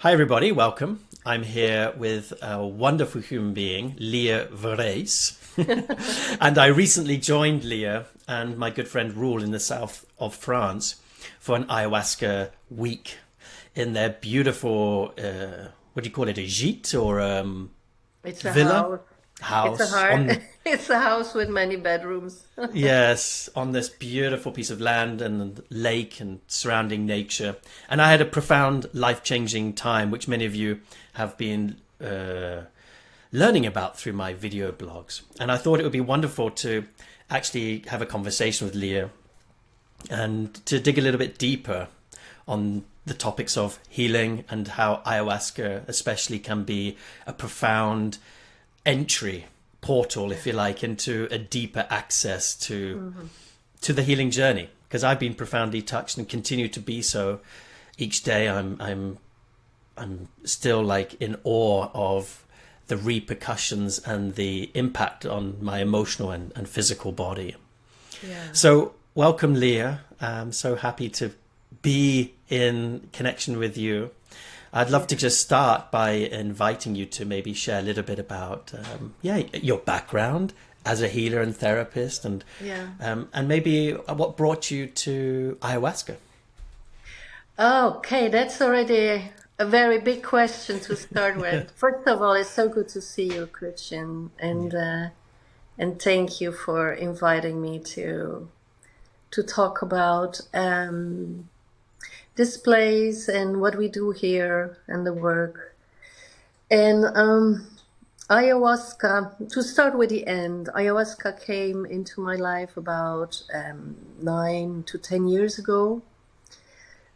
Hi, everybody. Welcome. I'm here with a wonderful human being, Lia Verrees. And I recently joined Lia and my good friend Rule in the south of France for an ayahuasca week in their beautiful, what do you call it, a gîte or It's a villa house. It's a house heart. on, It's a house with many bedrooms. yes, on this beautiful piece of land and lake and surrounding nature. And I had a profound life-changing time, which many of you have been learning about through my video blogs. And I thought it would be wonderful to actually have a conversation with Leah and to dig a little bit deeper on the topics of healing and how ayahuasca especially can be a profound entry portal, if you like, into a deeper access to the healing journey. Because I've been profoundly touched and continue to be so each day. I'm still like in awe of the repercussions and the impact on my emotional and physical body. Yeah. So welcome, Leah. I'm so happy to be in connection with you. I'd love to just start by inviting you to maybe share a little bit about, your background as a healer and therapist, Yeah. and maybe what brought you to ayahuasca. Okay, that's already a very big question to start with. First of all, it's so good to see you, Christian, and thank you for inviting me to talk about this place and what we do here and the work. And ayahuasca, to start with the end, ayahuasca came into my life about 9 to 10 years ago.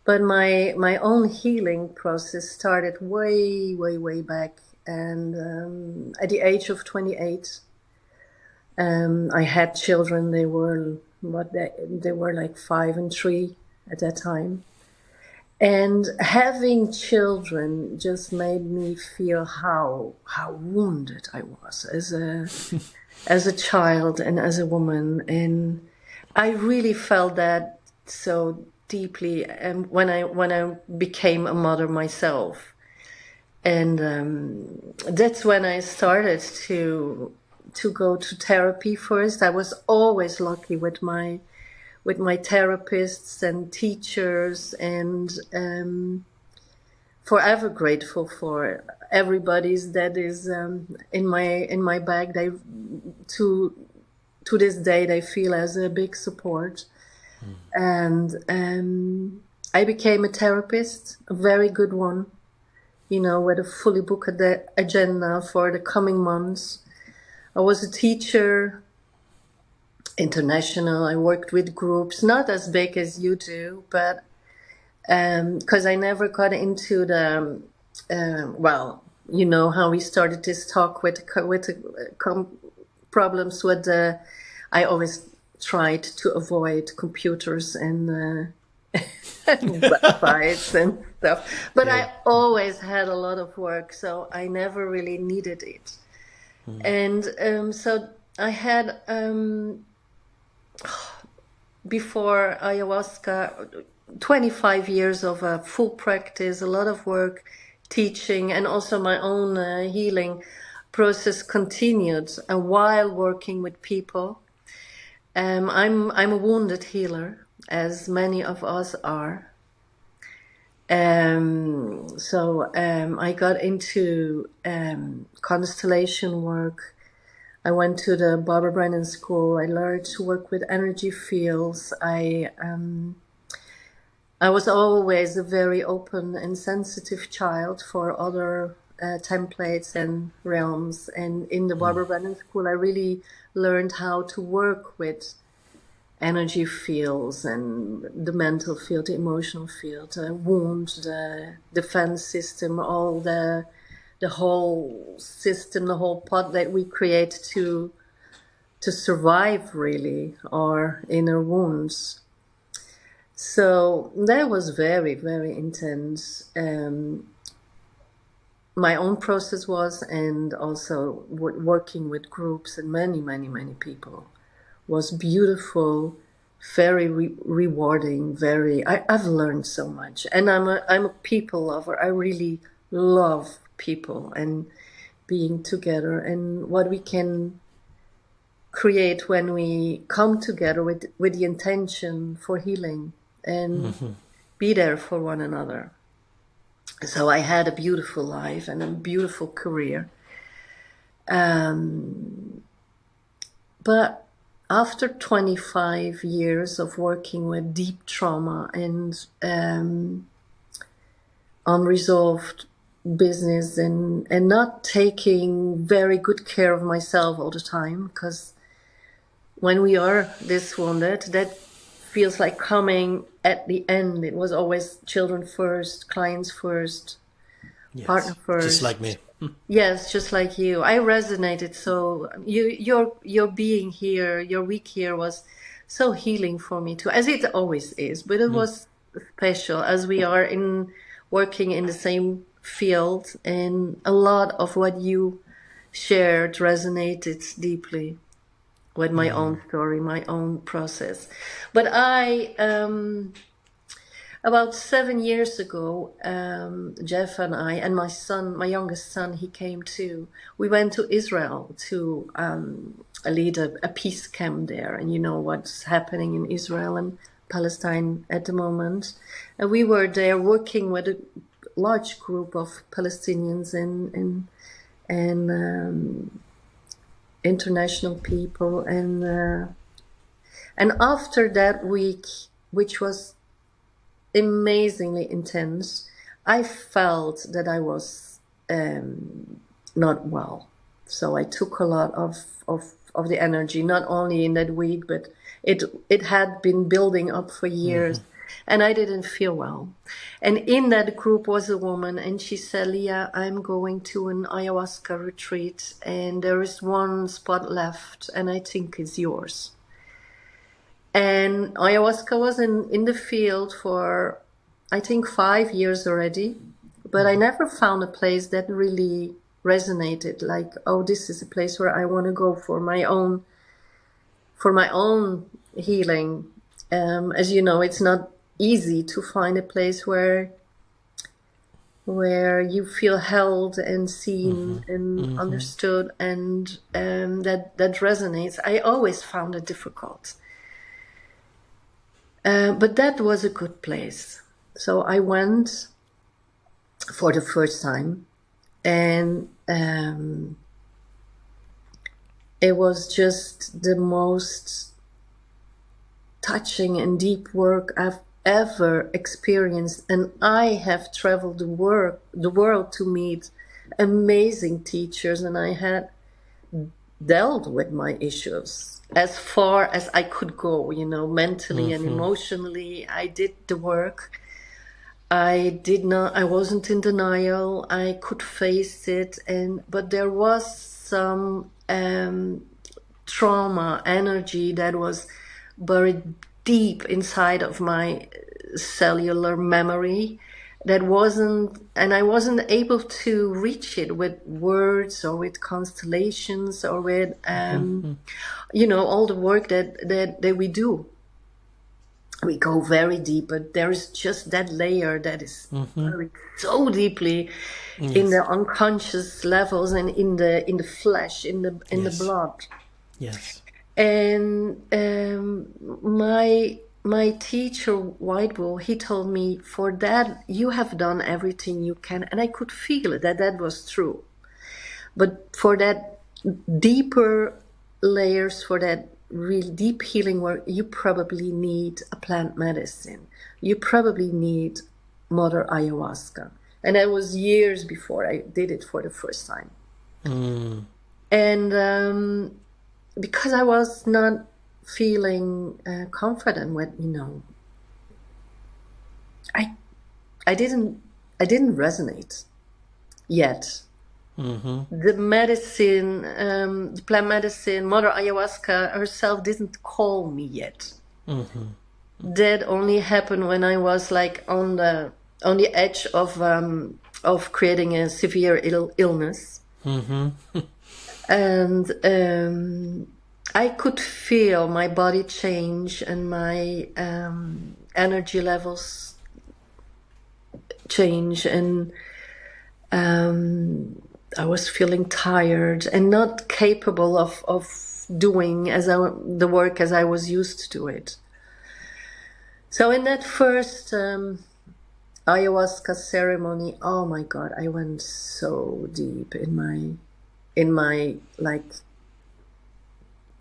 But my own healing process started way, way, way back. And at the age of 28, I had children. They were they were like 5 and 3 at that time. And having children just made me feel how wounded I was as a child and as a woman, and I really felt that so deeply. And when I became a mother myself, and that's when I started to go to therapy first. I was always lucky with my therapists and teachers, and forever grateful for everybody's that is in my bag. They to this day they feel as a big support, and I became a therapist, a very good one, with a fully booked agenda for the coming months. I was a teacher, international. I worked with groups, not as big as you do, but because I never got into the you know how we started this talk with problems with the. I always tried to avoid computers and websites and stuff, but Yeah. I always had a lot of work, so I never really needed it. And so I had. Before ayahuasca, 25 years of full practice, a lot of work, teaching, and also my own healing process continued while working with people. I'm a wounded healer, as many of us are. I got into constellation work. I went to the Barbara Brennan School. I learned to work with energy fields. I was always a very open and sensitive child for other templates and realms. And in the Barbara Brennan School, I really learned how to work with energy fields and the mental field, the emotional field, the wound, the defense system, all the whole system, the whole pot that we create to survive really our inner wounds. So that was very, very intense. My own process was, and also working with groups and many, many, many people was beautiful, very rewarding. I've learned so much, and I'm a people lover. I really love people and being together, and what we can create when we come together with the intention for healing and be there for one another. So I had a beautiful life and a beautiful career. But after 25 years of working with deep trauma and unresolved business and not taking very good care of myself all the time, because when we are this wounded, that feels like coming at the end. It was always children first, clients first, partner first. Just like me. Yes, just like you. I resonated. So your being here, your week here was so healing for me too, as it always is. But it was special as we are working in the same field, and a lot of what you shared resonated deeply with my own story, my own process. But about 7 years ago, Jeff and I, and my son, my youngest son, he came too. We went to Israel to lead a peace camp there. And you know what's happening in Israel and Palestine at the moment. And we were there working with a large group of Palestinians and international people. And after that week, which was amazingly intense, I felt that I was not well. So I took a lot of the energy, not only in that week, but it had been building up for years, and I didn't feel well. And in that group was a woman, and she said, Lia, I'm going to an ayahuasca retreat, and there is one spot left, and I think it's yours. And ayahuasca was in the field for, I think, 5 years already, but I never found a place that really resonated. Like, oh, this is a place where I want to go for my own healing. As you know, it's not easy to find a place where you feel held and seen and understood, and that resonates. I always found it difficult. But that was a good place. So I went for the first time, and it was just the most touching and deep work I've ever experienced. And I have traveled the world to meet amazing teachers, and I had dealt with my issues as far as I could go, mentally and emotionally. I did the work. I wasn't in denial. I could face it, but there was some trauma energy that was buried deep inside of my cellular memory that I wasn't able to reach it with words or with constellations or with all the work that we do. We go very deep, but there is just that layer that is buried so deeply in the unconscious levels and in the flesh, in the blood. Yes. And my teacher, White Bull, he told me, for that you have done everything you can, and I could feel it, that was true. But for that deeper layers, for that real deep healing work, you probably need a plant medicine. You probably need Mother Ayahuasca. And that was years before I did it for the first time. And because I was not feeling confident with, I didn't resonate yet. The medicine, the plant medicine, Mother Ayahuasca herself didn't call me yet. That only happened when I was like on the edge of creating a severe illness. And I could feel my body change and my energy levels change, and I was feeling tired and not capable of doing the work as I was used to do it. So in that first ayahuasca ceremony, oh my God, I went so deep in my like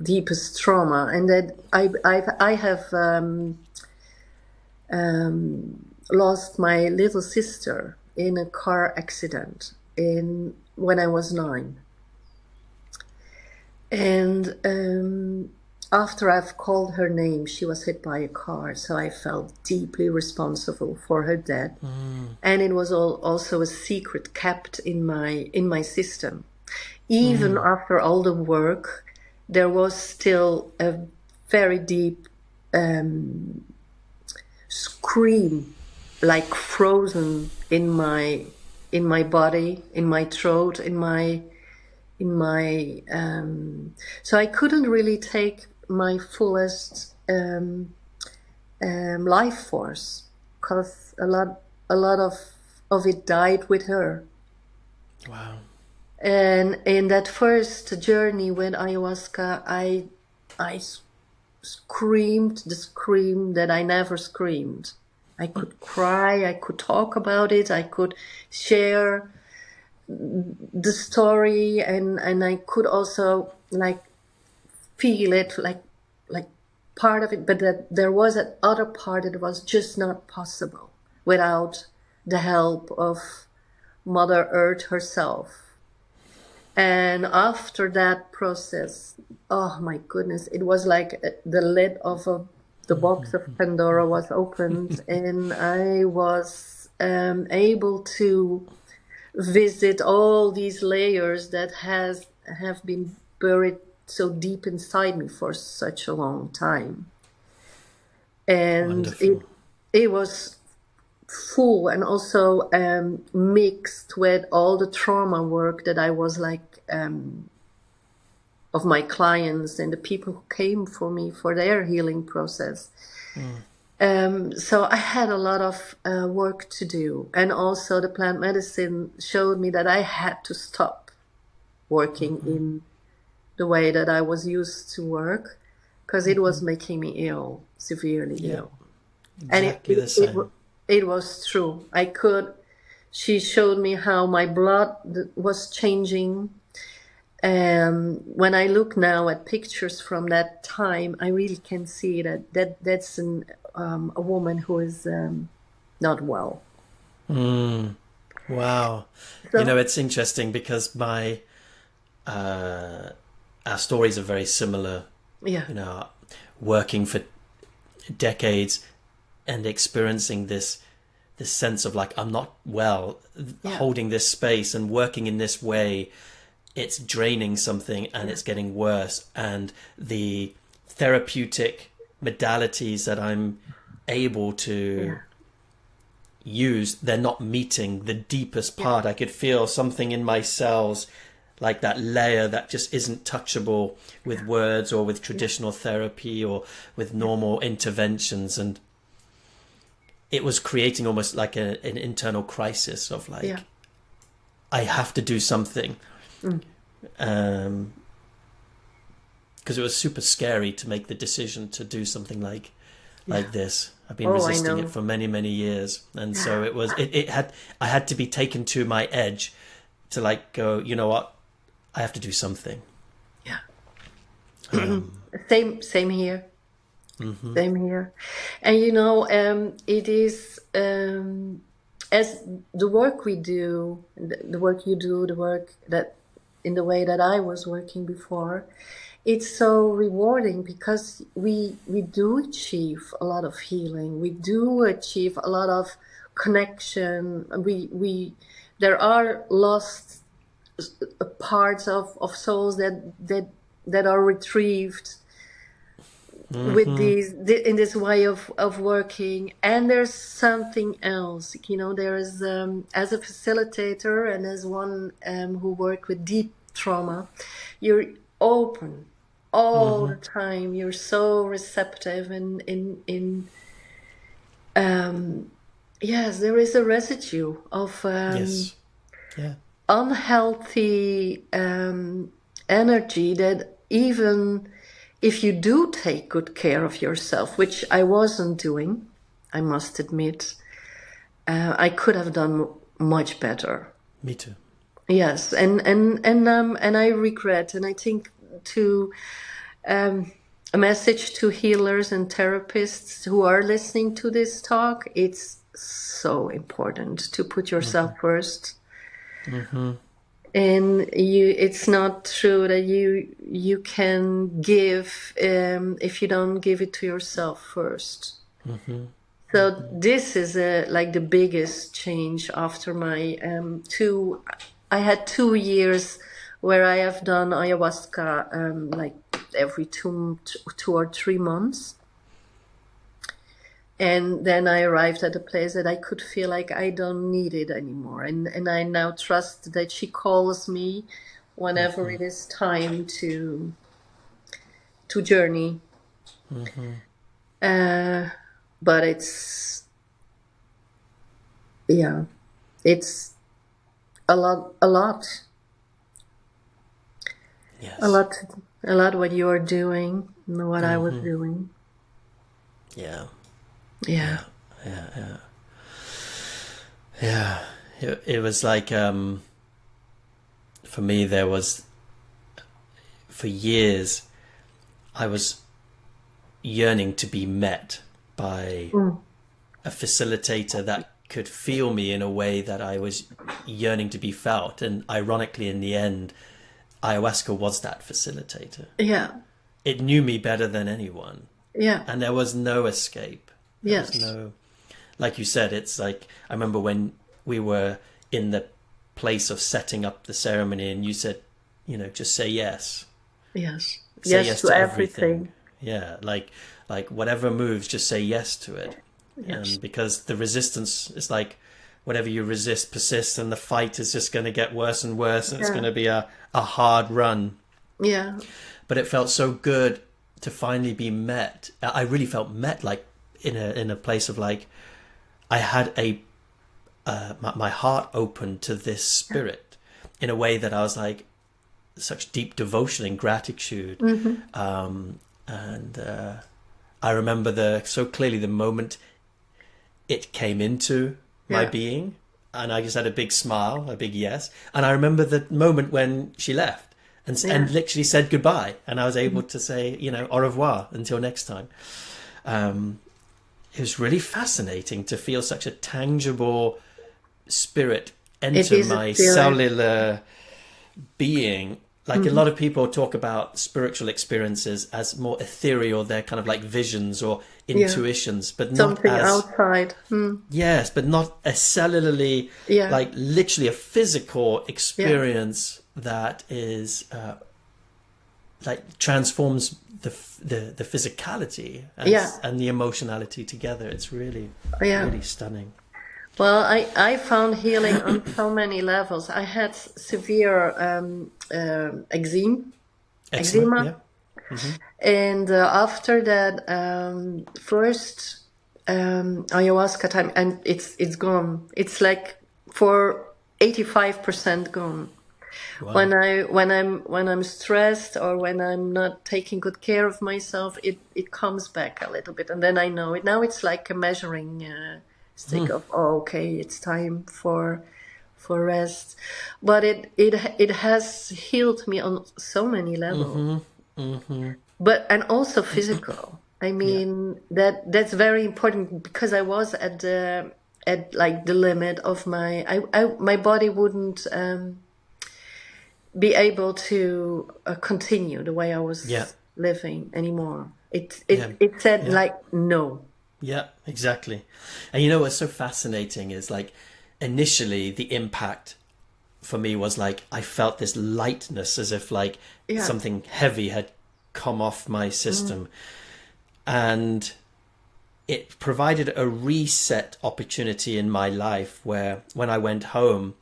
deepest trauma, and that I have lost my little sister in a car accident when I was 9. And after I've called her name, she was hit by a car, so I felt deeply responsible for her death. And it was also a secret kept in my system. Even after all the work, there was still a very deep scream, like frozen in my body, in my throat, so I couldn't really take my fullest life force, because a lot of it died with her. Wow. And in that first journey with ayahuasca, I screamed the scream that I never screamed. I could cry, I could talk about it, I could share the story, and I could also like feel it, like part of it, but that there was an other part that was just not possible without the help of Mother Earth herself. And after that process, oh my goodness, it was like the lid of the box of Pandora was opened, and I was able to visit all these layers that have been buried so deep inside me for such a long time. And it was full, and also mixed with all the trauma work that I was like of my clients and the people who came for me for their healing process. So I had a lot of work to do, and also the plant medicine showed me that I had to stop working in the way that I was used to work, because it was making me ill, severely ill. Exactly the same. It was true. She showed me how my blood was changing. When I look now at pictures from that time, I really can see that's a woman who is not well. Wow. So, It's interesting because our stories are very similar. yeah. Working for decades and experiencing this sense of like, I'm not well, holding this space and working in this way, it's draining something and it's getting worse. And the therapeutic modalities that I'm able to use, they're not meeting the deepest part. I could feel something in my cells, like that layer that just isn't touchable with words or with traditional therapy or with normal interventions. And it was creating almost like an internal crisis of like, I have to do something. Because it was super scary to make the decision to do something like this. I've been resisting it for many, many years. And so I had to be taken to my edge to like go, you know what? I have to do something. Yeah. Same here. Same here. And it is as the work we do, the work you do, the work that in the way that I was working before, it's so rewarding because we do achieve a lot of healing. We do achieve a lot of connection. There are lost parts of souls that are retrieved with in this way of working. And there's something else, there is as a facilitator and as one who worked with deep trauma, you're open all the time. You're so receptive, and yes, there is a residue of Yeah. unhealthy energy that even if you do take good care of yourself, which I wasn't doing, I must admit, I could have done much better. Me too. Yes, and I regret, and I think to a message to healers and therapists who are listening to this talk, it's so important to put yourself first. And it's not true that you can give if you don't give it to yourself first. So this is like the biggest change after my I had 2 years where I have done ayahuasca like every 2 or 3 months. And then I arrived at a place that I could feel like I don't need it anymore. And I now trust that she calls me whenever it is time to journey. But it's a lot. Yes. A lot what you are doing and what I was doing. Yeah. Yeah. It was like for me, there was, for years I was yearning to be met by a facilitator that could feel me in a way that I was yearning to be felt. And ironically, in the end, ayahuasca was that facilitator. Yeah. It knew me better than anyone. Yeah. And there was no escape. There was no, like you said, it's like, I remember when we were in the place of setting up the ceremony and you said, just say yes. Yes. Say yes to everything. Yeah. Like whatever moves, just say yes to it. Yes. Because the resistance is like, whatever you resist persists, and the fight is just going to get worse and worse, and it's going to be a hard run. Yeah. But it felt so good to finally be met. I really felt met, like in a place of like, I had my heart open to this spirit in a way that I was like, such deep devotion and gratitude. And I remember so clearly the moment it came into my being, and I just had a big smile, a big yes. And I remember the moment when she left and literally said goodbye, and I was able to say, au revoir until next time. It was really fascinating to feel such a tangible spirit enter my cellular being. Like a lot of people talk about spiritual experiences as more ethereal. They're kind of like visions or intuitions, but something not as outside. Yes, but not a cellularly, like literally a physical experience that is like transforms the physicality and the emotionality together. It's really really stunning. Well, I found healing on so many levels. I had severe eczema. And after that, first ayahuasca time, and it's gone. It's like for 85% gone. Wow. When I'm stressed or when I'm not taking good care of myself, it comes back a little bit, and then I know it. Now it's like a measuring stick of okay, it's time for rest. But it has healed me on so many levels. But and also physical. I mean that's very important, because I was at like the limit of my body wouldn't be able to continue the way I was living anymore. It said like no. Yeah, exactly. And what's so fascinating is like initially the impact for me was like I felt this lightness, as if like something heavy had come off my system. And it provided a reset opportunity in my life where when I went home,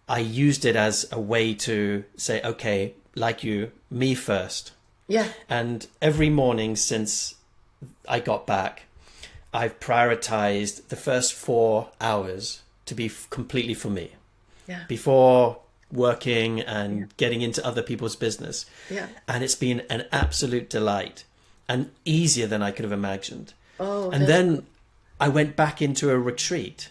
I used it as a way to say, okay, like you, me first. Yeah. And every morning since I got back, I've prioritized the first 4 hours to be completely for me. Yeah. before working and getting into other people's business. Yeah. And it's been an absolute delight and easier than I could have imagined. Oh, And then I went back into a retreat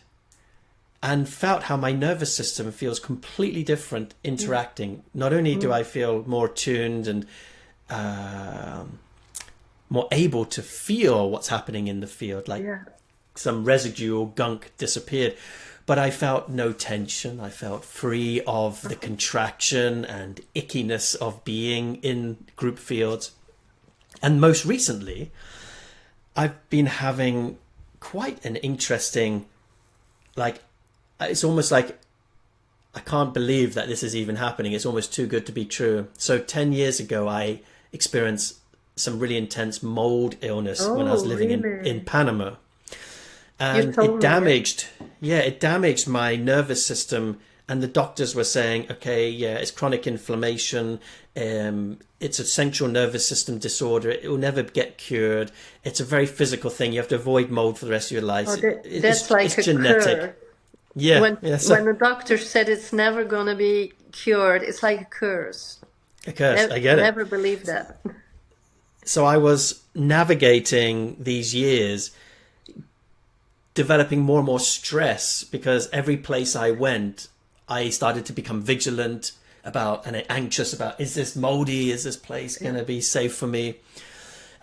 and felt how my nervous system feels completely different interacting. Not only do I feel more tuned and more able to feel what's happening in the field, like some residue or gunk disappeared, but I felt no tension. I felt free of the contraction and ickiness of being in group fields. And most recently, I've been having quite an interesting, like, it's almost like I can't believe that this is even happening. It's almost too good to be true. So 10 years ago, I experienced some really intense mold illness when I was living in Panama. And it damaged my nervous system. And the doctors were saying, okay, it's chronic inflammation. It's a central nervous system disorder. It will never get cured. It's a very physical thing. You have to avoid mold for the rest of your life. That's like a genetic curse. Yeah. When the doctor said it's never going to be cured, it's like a curse. A curse, I get it. Never believed that. So I was navigating these years, developing more and more stress, because every place I went, I started to become vigilant about and anxious about, is this moldy? Is this place going to be safe for me?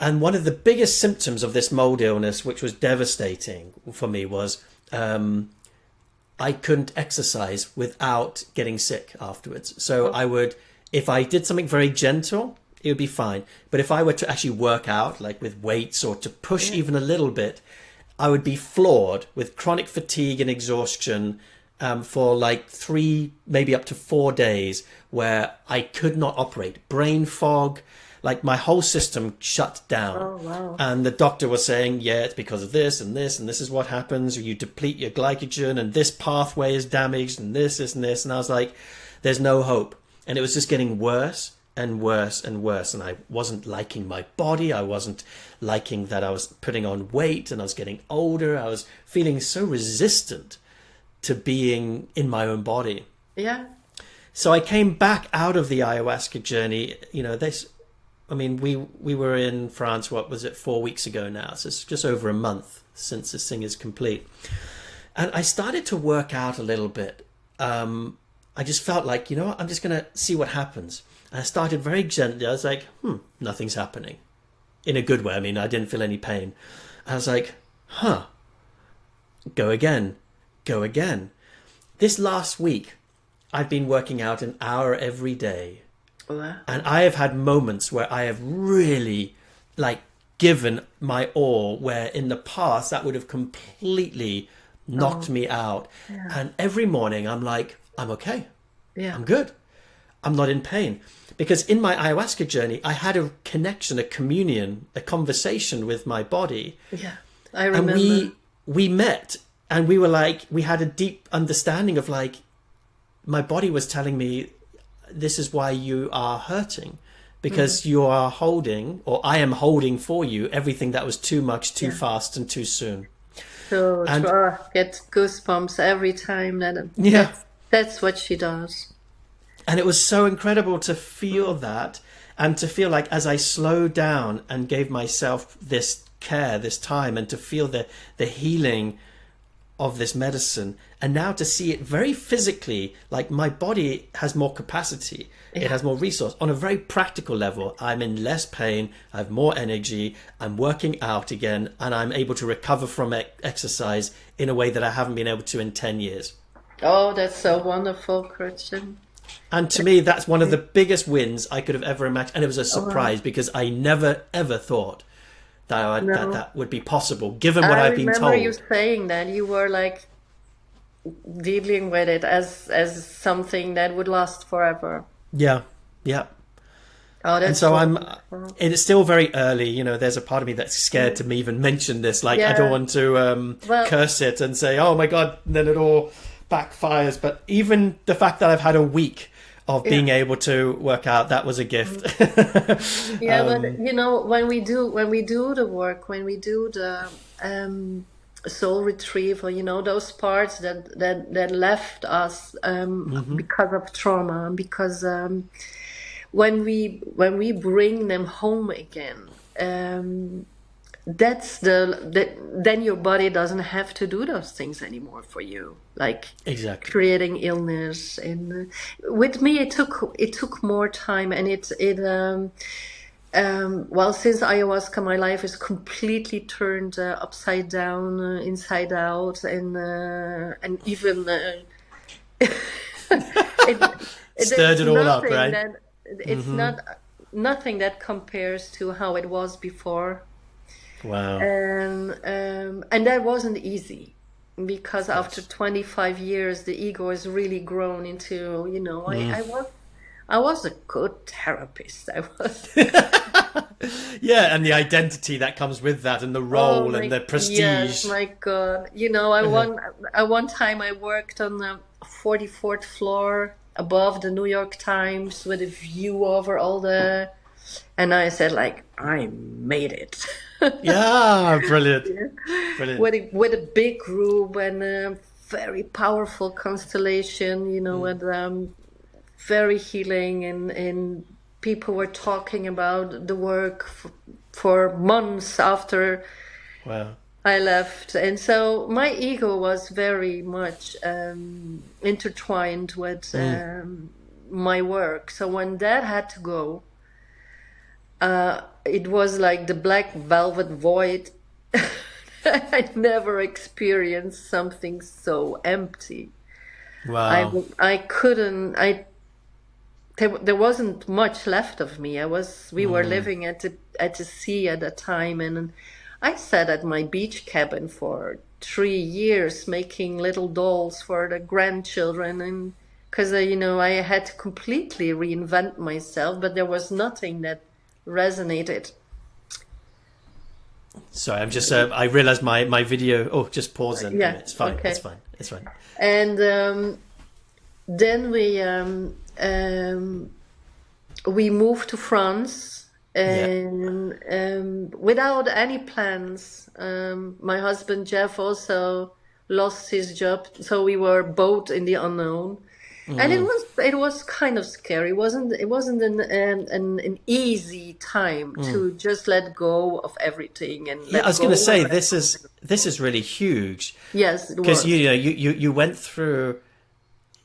And one of the biggest symptoms of this mold illness, which was devastating for me, was I couldn't exercise without getting sick afterwards. So I would, if I did something very gentle, it would be fine. But if I were to actually work out, like with weights or to push even a little bit, I would be floored with chronic fatigue and exhaustion for like 3, maybe up to 4 days, where I could not operate. Brain fog, like my whole system shut down. Oh, wow. And the doctor was saying, it's because of this and this, and this is what happens. You deplete your glycogen and this pathway is damaged and this and this. And I was like, there's no hope. And it was just getting worse and worse and worse. And I wasn't liking my body. I wasn't liking that I was putting on weight and I was getting older. I was feeling so resistant to being in my own body. Yeah. So I came back out of the ayahuasca journey. We were in France, 4 weeks ago now. So it's just over a month since this thing is complete. And I started to work out a little bit. I just felt like, I'm just going to see what happens. And I started very gently. I was like, nothing's happening. In a good way. I mean, I didn't feel any pain. I was like, go again. This last week, I've been working out an hour every day. And I have had moments where I have really given my all, where in the past that would have completely knocked me out. Yeah. And every morning I'm like, I'm okay. Yeah. I'm good. I'm not in pain. Because in my ayahuasca journey, I had a connection, a communion, a conversation with my body. Yeah, I remember. And we met and we were we had a deep understanding of my body was telling me, this is why you are hurting, because you are holding, or I am holding for you, everything that was too much, too fast and too soon. So get goosebumps every time that's what she does. And it was so incredible to feel that, and to feel like as I slowed down and gave myself this care, this time, and to feel the healing of this medicine, and now to see it very physically, like my body has more capacity, it has more resource. On a very practical level, I'm in less pain, I have more energy, I'm working out again, and I'm able to recover from exercise in a way that I haven't been able to in 10 years. Oh, that's so wonderful, Christian. And to me, that's one of the biggest wins I could have ever imagined. And it was a surprise because I never, ever thought that would be possible, given what I've been told. I remember you saying that you were dealing with it as something that would last forever. Yeah. Oh, that's and so it's still very early. There's a part of me that's scared to even mention this. I don't want to curse it and say, oh my God, then it all backfires. But even the fact that I've had a week of being able to work out, that was a gift. But when we do the work, when we do soul retrieval, those parts that left us because of trauma, because when we bring them home again, then your body doesn't have to do those things anymore for you, like Exactly. creating illness. And with me, it took more time, and well, since ayahuasca, my life is completely turned upside down, inside out, and even Stirred there's it all up, nothing right? that it's not nothing that compares to how it was before. Wow. And that wasn't easy, because Of after course. 25 years, the ego has really grown into, I was a good therapist. I was. Yeah, and the identity that comes with that, and the Oh role, and my, the yes, prestige. my God. One time I worked on the 44th floor above the New York Times with a view over and I said, like, I made it. Yeah, brilliant. Brilliant. With a big room and a very powerful constellation, with very healing, and people were talking about the work for months after Wow. I left. And so my ego was very much intertwined with my work. So when that had to go, it was like the black velvet void. I never experienced something so empty. I Wow. I couldn't. There wasn't much left of me. We were living at the sea at the time, and I sat at my beach cabin for 3 years making little dolls for the grandchildren, and because I had to completely reinvent myself, but there was nothing that resonated. Sorry, I'm just. I realized my video. Oh, just pause then. Yeah, It's fine. It's okay. fine. It's fine. And then we moved to France, Yeah. and without any plans. My husband Jeff also lost his job, so we were both in the unknown, and it was kind of scary. It wasn't an easy time to just let go of everything and Yeah, I let was going to go say of this is really huge Yes, it because was. you went through.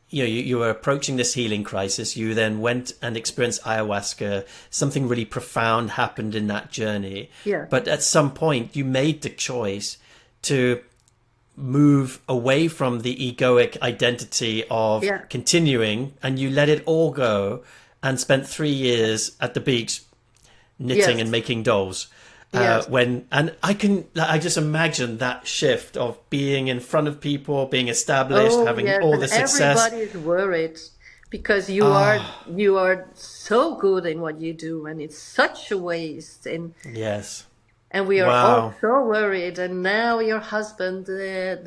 You were approaching this healing crisis. You then went and experienced ayahuasca. Something really profound happened in that journey. Yeah. But at some point, you made the choice to move away from the egoic identity of Yeah. continuing, and you let it all go and spent 3 years at the beach knitting and Yes. making dolls. Yes. I just imagine that shift of being in front of people, being established, Oh, having yes, all and the success. everybody is worried because you are so good in what you do, and it's such a waste, Yes. and we are all Wow. so worried. And now your husband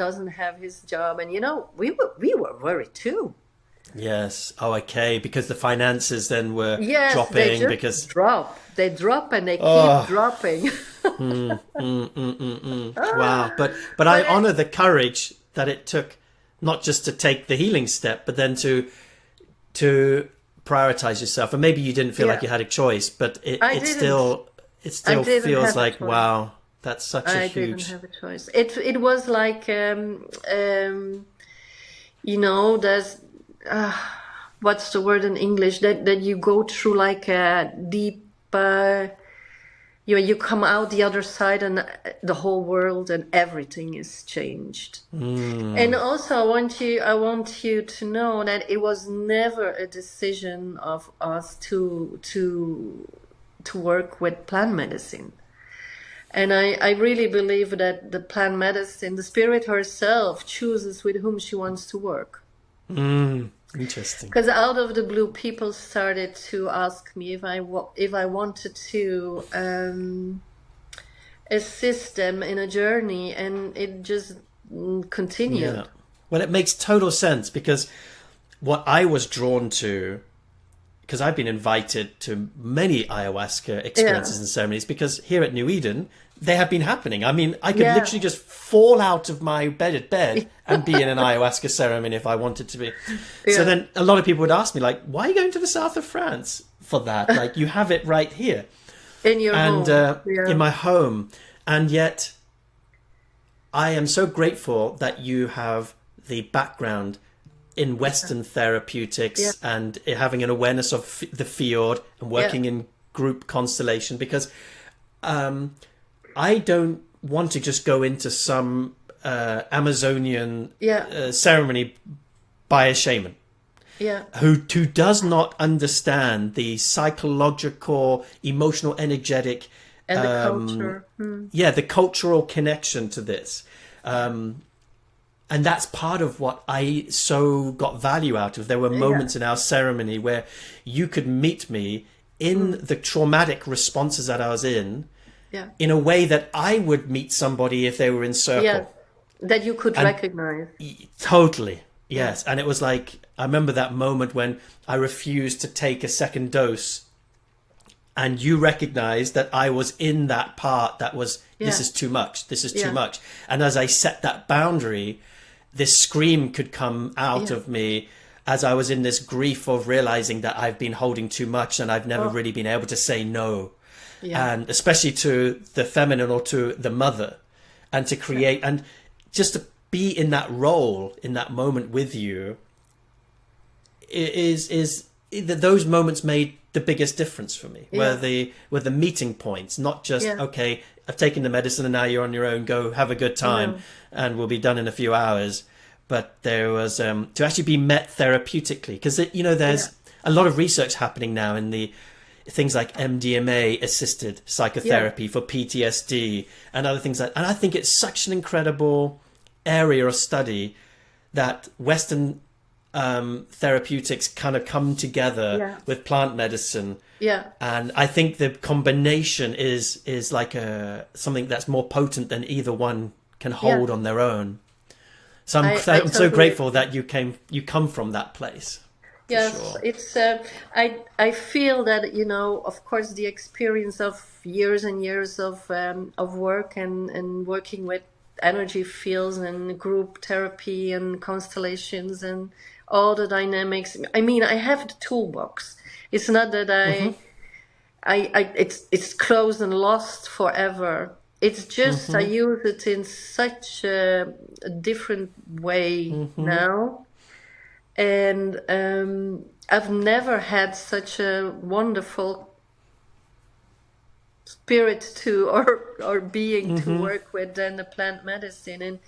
doesn't have his job, and we were worried too. Yes. Oh, okay. Because the finances then were Yes, they dropping just because drop. They drop and they keep oh, dropping. wow. But I But honor the courage that it took, not just to take the healing step, but then to prioritize yourself. And maybe you didn't feel like yeah, you had a choice, but it I it didn't. still it I still didn't feels have a like choice. wow, that's such a I didn't huge. have a choice. It was like there's uh, what's the word in English, that you go through like a deep you come out the other side, and the whole world and everything is changed. And also I want you to know that it was never a decision of us to work with plant medicine. And I really believe that the plant medicine, the spirit herself, chooses with whom she wants to work. Interesting. Because out of the blue, people started to ask me if I wanted to assist them in a journey, and it just Yeah. continued. Well, it makes total sense because what I was drawn to, because I've been invited to many ayahuasca Yeah, experiences and ceremonies, because here at New Eden, they have been happening. I mean, I could Yeah. literally just fall out of my bed and be in an ayahuasca ceremony if I wanted to be. Yeah. So then a lot of people would ask me, like, why are you going to the south of France for that? Like, you have it right here. In your And home. Yeah. in my home. And yet I am so grateful that you have the background in Western therapeutics and having an awareness of the field and working in group constellation, because I don't want to just go into some Amazonian ceremony by a shaman. Yeah. Who does not understand the psychological, emotional, energetic, And the culture. the cultural connection to this, and that's part of what I so got value out of. There were moments in our ceremony where you could meet me in the traumatic responses that I was in a way that I would meet somebody if they were in circle. Yeah. That you could recognize. Totally. Yes. And it was like, I remember that moment when I refused to take a second dose and you recognized that I was in that part that was, this is too much. This is too much. And as I set that boundary, this scream could come out of me as I was in this grief of realizing that I've been holding too much and I've never really been able to say no. Yeah. And especially to the feminine or to the mother, and to create and just to be in that role in that moment with you is those moments made the biggest difference for me. Where the meeting points, not just okay, I've taken the medicine and now you're on your own, go have a good time and we'll be done in a few hours. But there was to actually be met therapeutically, because there's a lot of research happening now in the things like MDMA assisted psychotherapy for PTSD and other things and I think it's such an incredible area of study that Western therapeutics kind of come together with plant medicine. And I think the combination is like something that's more potent than either one can hold on their own. So I'm so grateful that you come from that place. Yes, sure. It's I feel that of course the experience of years and years of work and working with energy fields and group therapy and constellations and all the dynamics. I mean, I have the toolbox. It's not that it's closed and lost forever. It's just I use it in such a different way now. And I've never had such a wonderful spirit or being to work with than the plant medicine.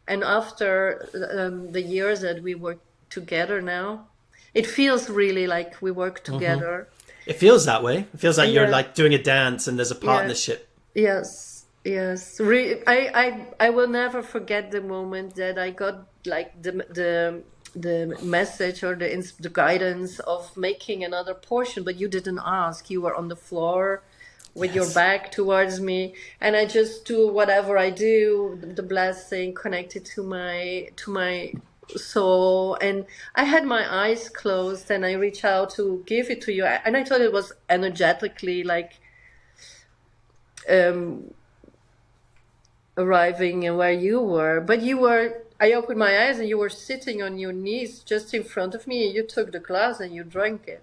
And after the years that we work together now, it feels really like we work together. It feels that way. It feels like you're like doing a dance and there's a partnership. Yes. I will never forget the moment that I got like the message or the guidance of making another portion, but you didn't ask. You were on the floor with your back towards me, and I just do whatever I do, the blessing connected to my soul, and I had my eyes closed and I reach out to give it to you, and I thought it was energetically like arriving where you were, but I opened my eyes and you were sitting on your knees just in front of me, and you took the glass and you drank it.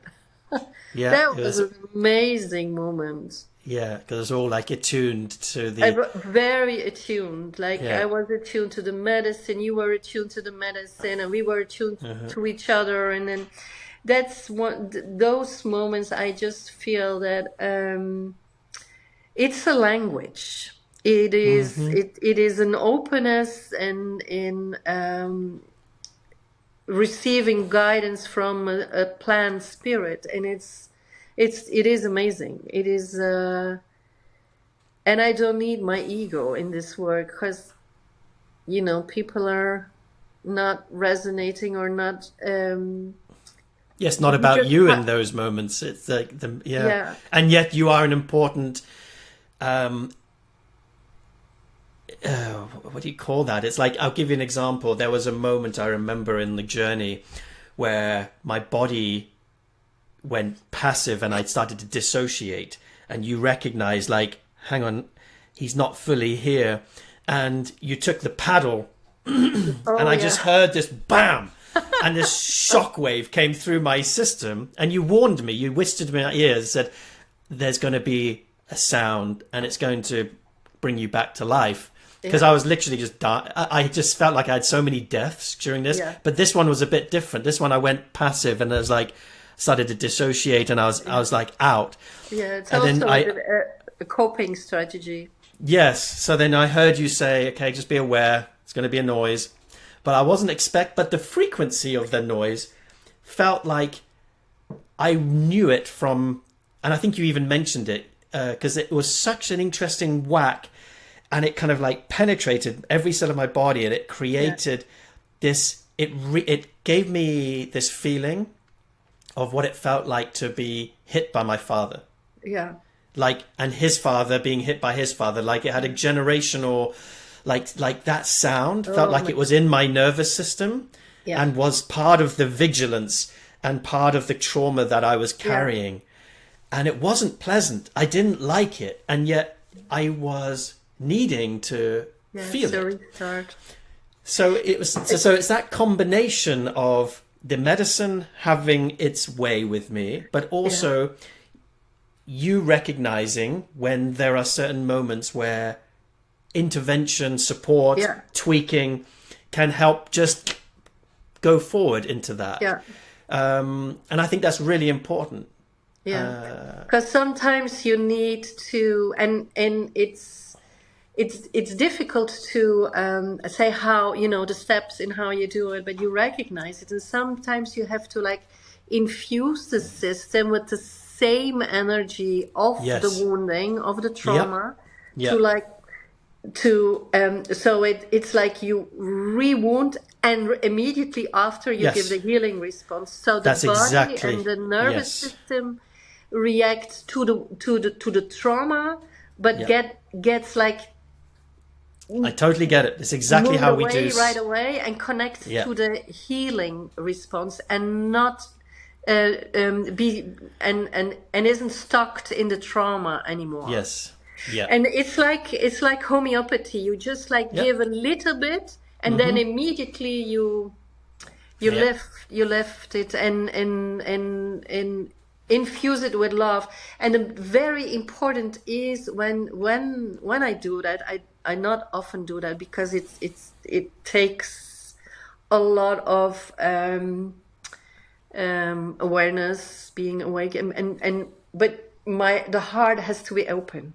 That was an amazing moment. Yeah, because it's all like attuned to the... Very attuned. I was attuned to the medicine, you were attuned to the medicine, and we were attuned to each other. And then that's those moments I just feel that it's a language. It is it is an openness and in receiving guidance from a plant spirit, and it is amazing. It is and I don't need my ego in this work, because people are not resonating or not it's not about you in those moments. It's like and yet you are an important what do you call that? It's like, I'll give you an example. There was a moment I remember in the journey where my body went passive and I started to dissociate, and you recognize, like, hang on, he's not fully here. And you took the paddle Oh, and I yeah. just heard this bam, and this shockwave came through my system. And you warned me, you whispered in my ears, said, "There's going to be a sound, and it's going to bring you back to life." Because Yeah. I was literally just dying. I just felt like I had so many deaths during this. Yeah. But this one was a bit different. This one I went passive, and I was like, started to dissociate, and I was like out. Yeah, it's And then also a coping strategy. Yes. So then I heard you say, okay, just be aware. It's going to be a noise. But I wasn't but the frequency of the noise felt like I knew it from, and I think you even mentioned it, because it was such an interesting whack, and it kind of like penetrated every cell of my body, and it created this, it gave me this feeling of what it felt like to be hit by my father. Yeah. Like, and his father being hit by his father, like it had a generational, like that sound felt like it was in my nervous system, and was part of the vigilance and part of the trauma that I was carrying. And it wasn't pleasant. I didn't like it, and yet I was needing to feel it. Restart. So it was. So it's that combination of the medicine having its way with me, but also you recognizing when there are certain moments where intervention, support, tweaking can help just go forward into that. Yeah. And I think that's really important. Yeah. Because sometimes you need to, and it's difficult to say how, the steps in how you do it, but you recognize it, and sometimes you have to like infuse the system with the same energy of the wounding, of the trauma, so it's like you re-wound, and immediately after you give the healing response, so the body and the nervous system react to the trauma, but gets like, I totally get it. It's exactly how we do right away, and connect to the healing response, and not isn't stuck in the trauma anymore. Yes. Yeah. And it's like homeopathy. You just like give a little bit, and then immediately you lift it and infuse it with love. And very important is when I do that, I not often do that, because it takes a lot of awareness, being awake, but the heart has to be open.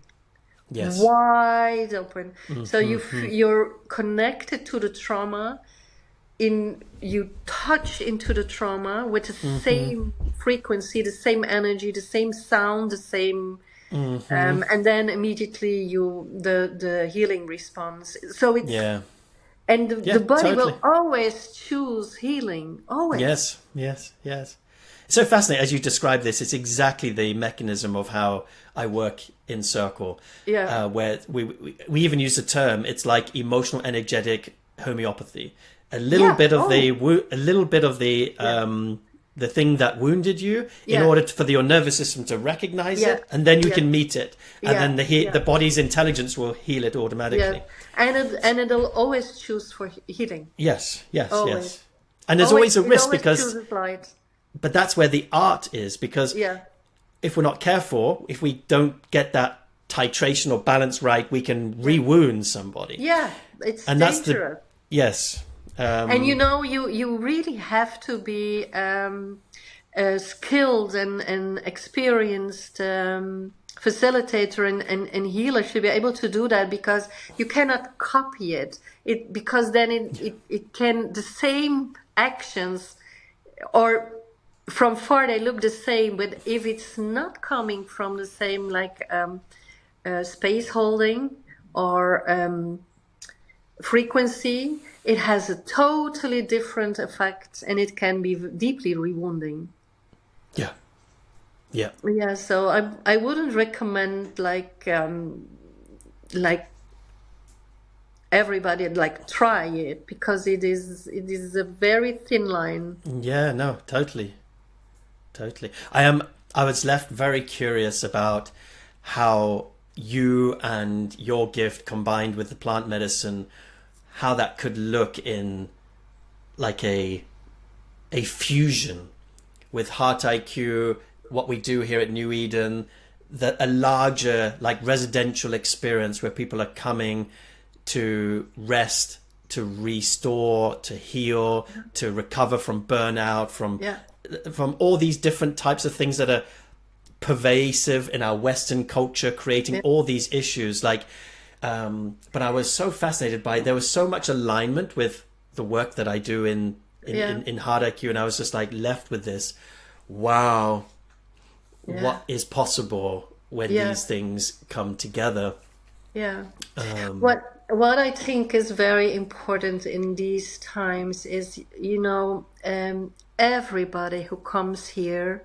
Yes. Wide open. So you're connected to the trauma, you touch into the trauma with the same frequency, the same energy, the same sound, the same and then immediately the healing response. So it's and the body will always choose healing. Always. Yes. It's so fascinating as you describe this. It's exactly the mechanism of how I work in Circle. Where we even use the term. It's like emotional energetic homeopathy. A little bit of the thing that wounded you, in order for your nervous system to recognize it, and then you can meet it, and then the body's intelligence will heal it automatically. And it'll always choose for healing. Yes. And there's always a risk, because light. But that's where the art is, because if we're not careful, if we don't get that titration or balance right, we can re-wound somebody. Yeah, it's and dangerous. Yes. And you really have to be skilled and experienced facilitator and healer to be able to do that, because you cannot copy it. Because then it can, the same actions, or from far they look the same, but if it's not coming from the same space holding or frequency, it has a totally different effect, and it can be deeply rewounding. Yeah. So I wouldn't recommend like everybody try it, because it is a very thin line. Yeah. No. Totally. I was left very curious about how you and your gift combined with the plant medicine, how that could look in like a fusion with Heart IQ, what we do here at New Eden, that a larger like residential experience where people are coming to rest, to restore, to heal, to recover from burnout, from all these different types of things that are pervasive in our Western culture, creating all these issues. Like, but I was so fascinated by, there was so much alignment with the work that I do in Heart IQ, and I was just like left with this, wow, what is possible when these things come together. What I think is very important in these times is, everybody who comes here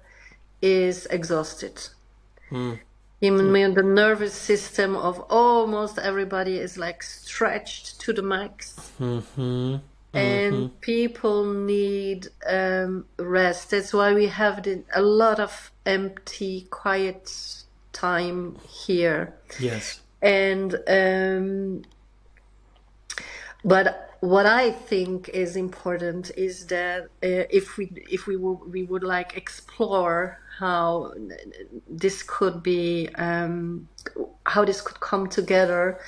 is exhausted. Even the nervous system of almost everybody is like stretched to the max. And people need rest. That's why we have a lot of empty, quiet time here. Yes. And but what I think is important is that if we would like explore how this could be, how this could come together,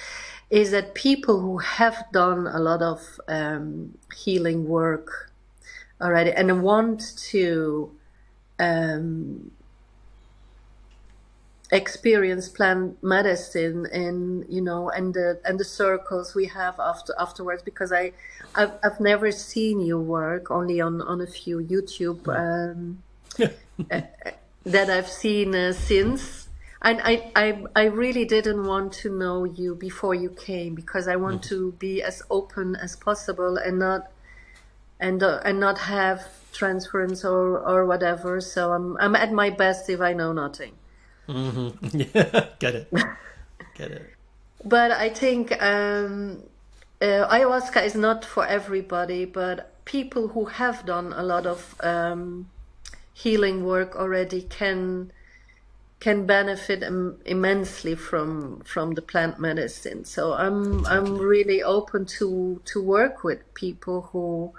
is that people who have done a lot of healing work already and want to experience plant medicine and and the circles we have afterwards, because I've never seen you work, only on a few YouTube that I've seen since. And I really didn't want to know you before you came, because I want to be as open as possible and not have transference or whatever. So I'm at my best if I know nothing. Yeah, get it. But I think ayahuasca is not for everybody, but people who have done a lot of healing work already can benefit immensely from the plant medicine. So I'm really open to work with people who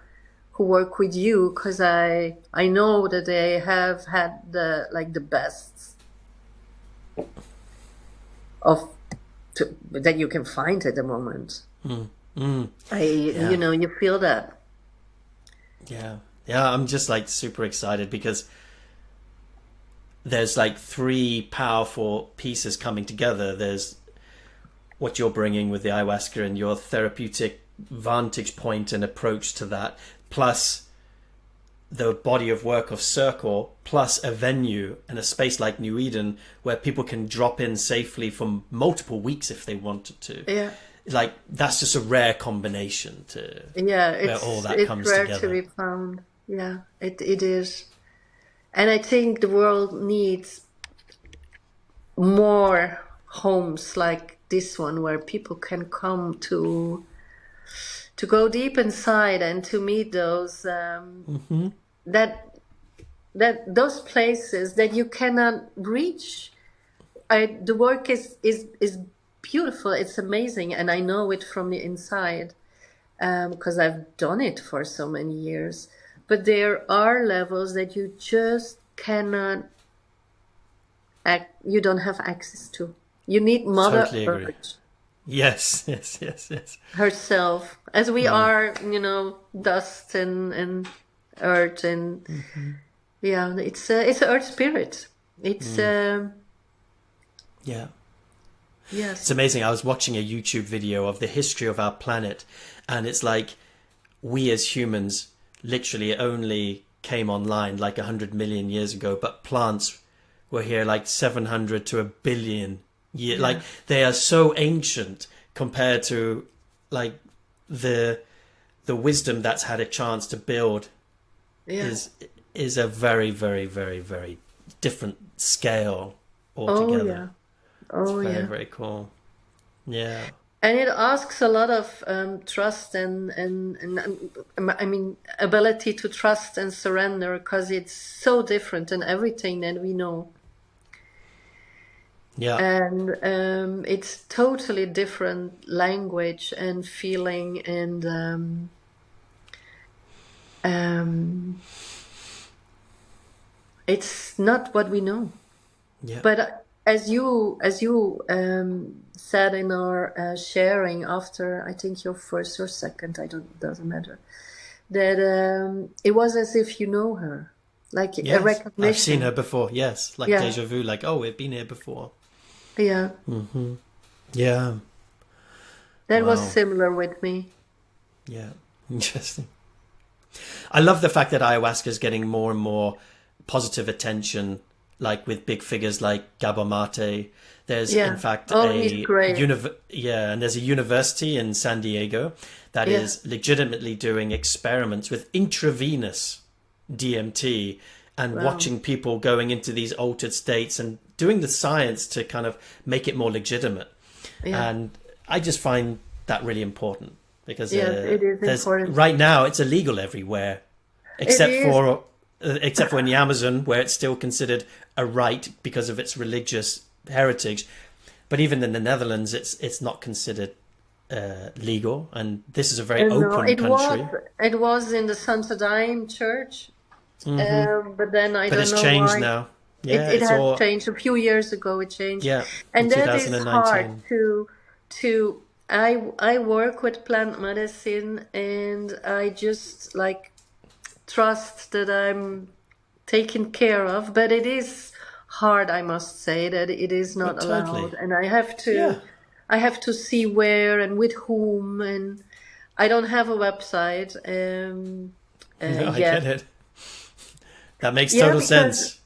work with you, because I know that they have had the best that you can find at the moment. You feel that. Yeah, I'm just like super excited, because there's like three powerful pieces coming together. There's what you're bringing with the ayahuasca and your therapeutic vantage point and approach to that, plus the body of work of Circle, plus a venue and a space like New Eden where people can drop in safely for multiple weeks if they wanted to. Yeah. Like, that's just a rare combination to where all that comes rare together. To be found. Yeah, it is. And I think the world needs more homes like this one, where people can come to go deep inside and to meet those those places that you cannot reach. The work is beautiful. It's amazing, and I know it from the inside, because I've done it for so many years. But there are levels that you just cannot you don't have access to. You need Mother Totally agree. Earth. Yes. Herself, as we are, dust and earth, and it's Earth spirit. It's Yeah. yes. It's amazing. I was watching a YouTube video of the history of our planet, and it's like we as humans literally only came online like 100 million years ago, but plants were here like 700 to 1 billion years. Like, they are so ancient compared to like the wisdom that's had a chance to build is a very, very, very, very different scale altogether. It's very, very cool. Yeah. And it asks a lot of trust and I mean ability to trust and surrender, because it's so different than everything that we know. Yeah. and it's totally different language and feeling, and um, it's not what we know. Yeah. But as you said in our sharing after, I think your first or second, I don't, doesn't matter, that it was as if you know her, like a Yes. I've seen her recognition. before. Yes. Like Yeah, deja vu. Like, oh, we've been here before. yeah, Yeah. that was Wow. similar with me. Yeah. Interesting. I love the fact that ayahuasca is getting more and more positive attention, like with big figures like Gabor Mate. There's in Yeah. fact Oh, he's great. yeah, and there's a university in San Diego that Yeah. is legitimately doing experiments with intravenous DMT and Wow. watching people going into these altered states and doing the science to kind of make it more legitimate. Yeah. And I just find that really important because Yes, it is there's important. right now it's illegal everywhere It is. except for in the Amazon where it's still considered a right because of its religious heritage. But even in the Netherlands, it's not considered legal, and this is a very No, open country. it was in the Santa Dime Church, but then I But don't it's know changed why. now. It Yeah, it it's has all changed. A few years ago it changed. yeah in And that is hard 2019. to I work with plant medicine, and I just like trust that I'm taken care of, but it is hard, I must say, that it is But not allowed, totally, and yeah. I have to see where and with whom, and I don't have a website No, I yet. get it. That makes Yeah, total because sense.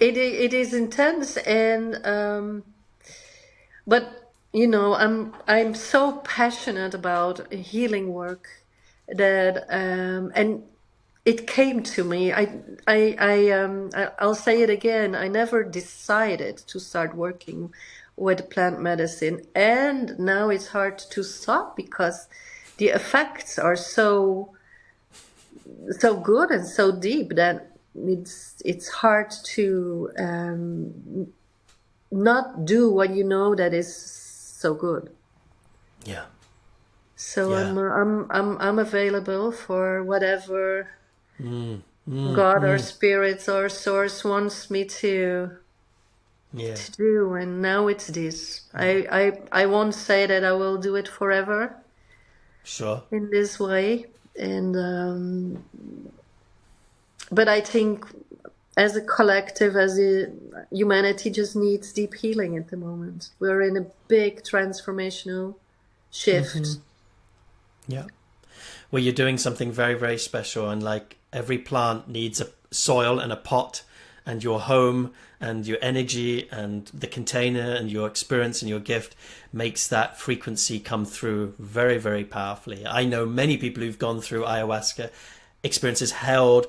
it is intense, and but you know, I'm so passionate about healing work that and it came to me. I'll say it again. I never decided to start working with plant medicine, and now it's hard to stop because the effects are so good and so deep that it's hard to not do what you know that is so good. Yeah, So yeah. I'm available for whatever God or spirit or source wants me Yeah, to do, and now it's this. I won't say that I will do it forever sure. in this way, and but I think as a collective, as a humanity, just needs deep healing at the moment. We're in a big transformational shift. Yeah. Well, you're doing something very, very special, and like every plant needs a soil and a pot, and your home and your energy and the container and your experience and your gift makes that frequency come through very, very powerfully. I know many people who've gone through ayahuasca experiences held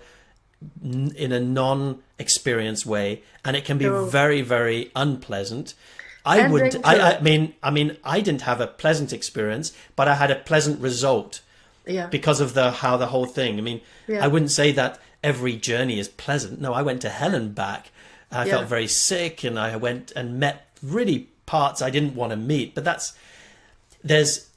in a non-experienced way, and it can be So, very, very unpleasant. and dangerous. I didn't have a pleasant experience, but I had a pleasant result Yeah, because of the how the whole thing. I mean, I yeah, wouldn't say that every journey is pleasant. No, I went to hell and back. I felt yeah, very sick, and I went and met really parts I didn't want to meet. But there's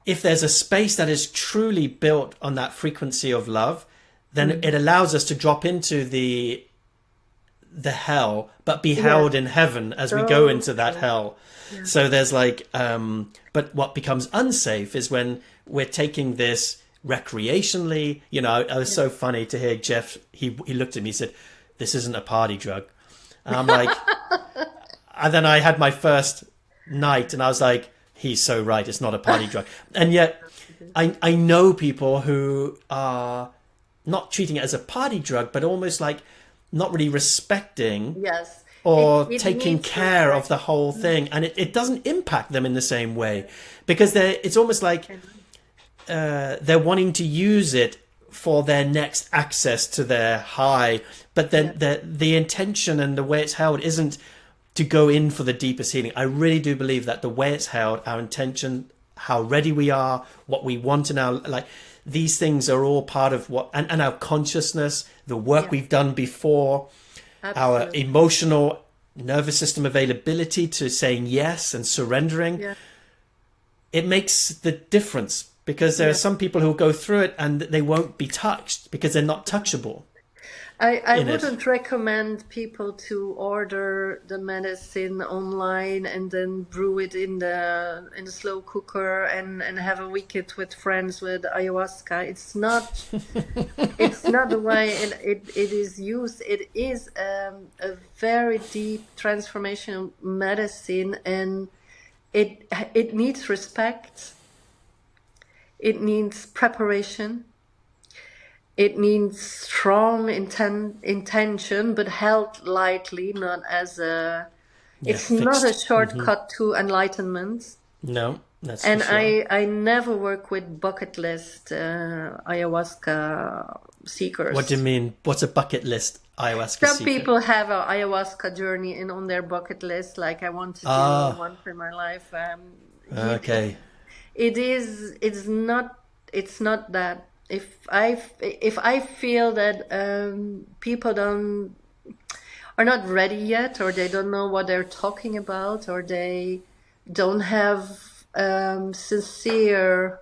if there's a space that is truly built on that frequency of love, then it allows us to drop into the hell, but be yeah. held in heaven as we go So into that true. hell. Yeah, So there's like, but what becomes unsafe is when we're taking this recreationally. You know, I was yeah. so funny to hear Jeff. He looked at me, and said, "This isn't a party drug," and I'm like, and then I had my first night, and I was like, "He's so right. It's not a party drug," and yet I know people who are not treating it as a party drug, but almost like not really respecting Yes, or it taking needs care of respect. the whole thing, and it doesn't impact them in the same way because it's almost like they're wanting to use it for their next access to their high, but then Yeah, the intention and the way it's held isn't to go in for the deepest healing. I really do believe that the way it's held, our intention, how ready we are, what we want in our like, these things are all part of what, and our consciousness, the work yeah, we've done before, our absolutely. emotional nervous system availability to saying yes and surrendering, Yeah. it makes the difference, because there are some people who go through it and they won't be touched because they're not touchable I in it. wouldn't recommend people to order the medicine online and then brew it in the slow cooker and have a weekend with friends with ayahuasca. It's not the way it is used. It is a very deep transformational medicine, and it needs respect. It needs preparation. It needs strong intention, but held lightly, not as a. Yeah, It's not a fixed. shortcut to enlightenment. No, that's And for sure. I never work with bucket list ayahuasca seekers. What do you mean? What's a bucket list ayahuasca Some seeker? people have a ayahuasca journey in on their bucket list, like I want to do once in my life. Okay. It's not that. If I feel that people are not ready yet, or they don't know what they're talking about, or they don't have sincere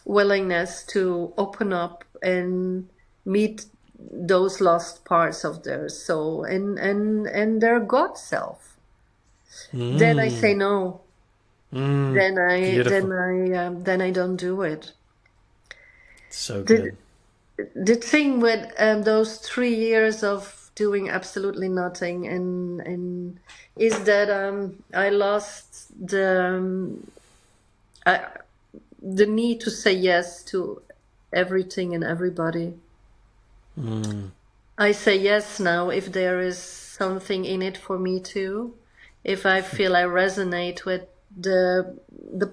willingness to open up and meet those lost parts of their soul and their God self, then I say no. Then Beautiful. I don't do it. So The good. the thing with those 3 years of doing absolutely nothing and is that I lost the need to say yes to everything and everybody. I say yes now if there is something in it for me too. If I feel I resonate with the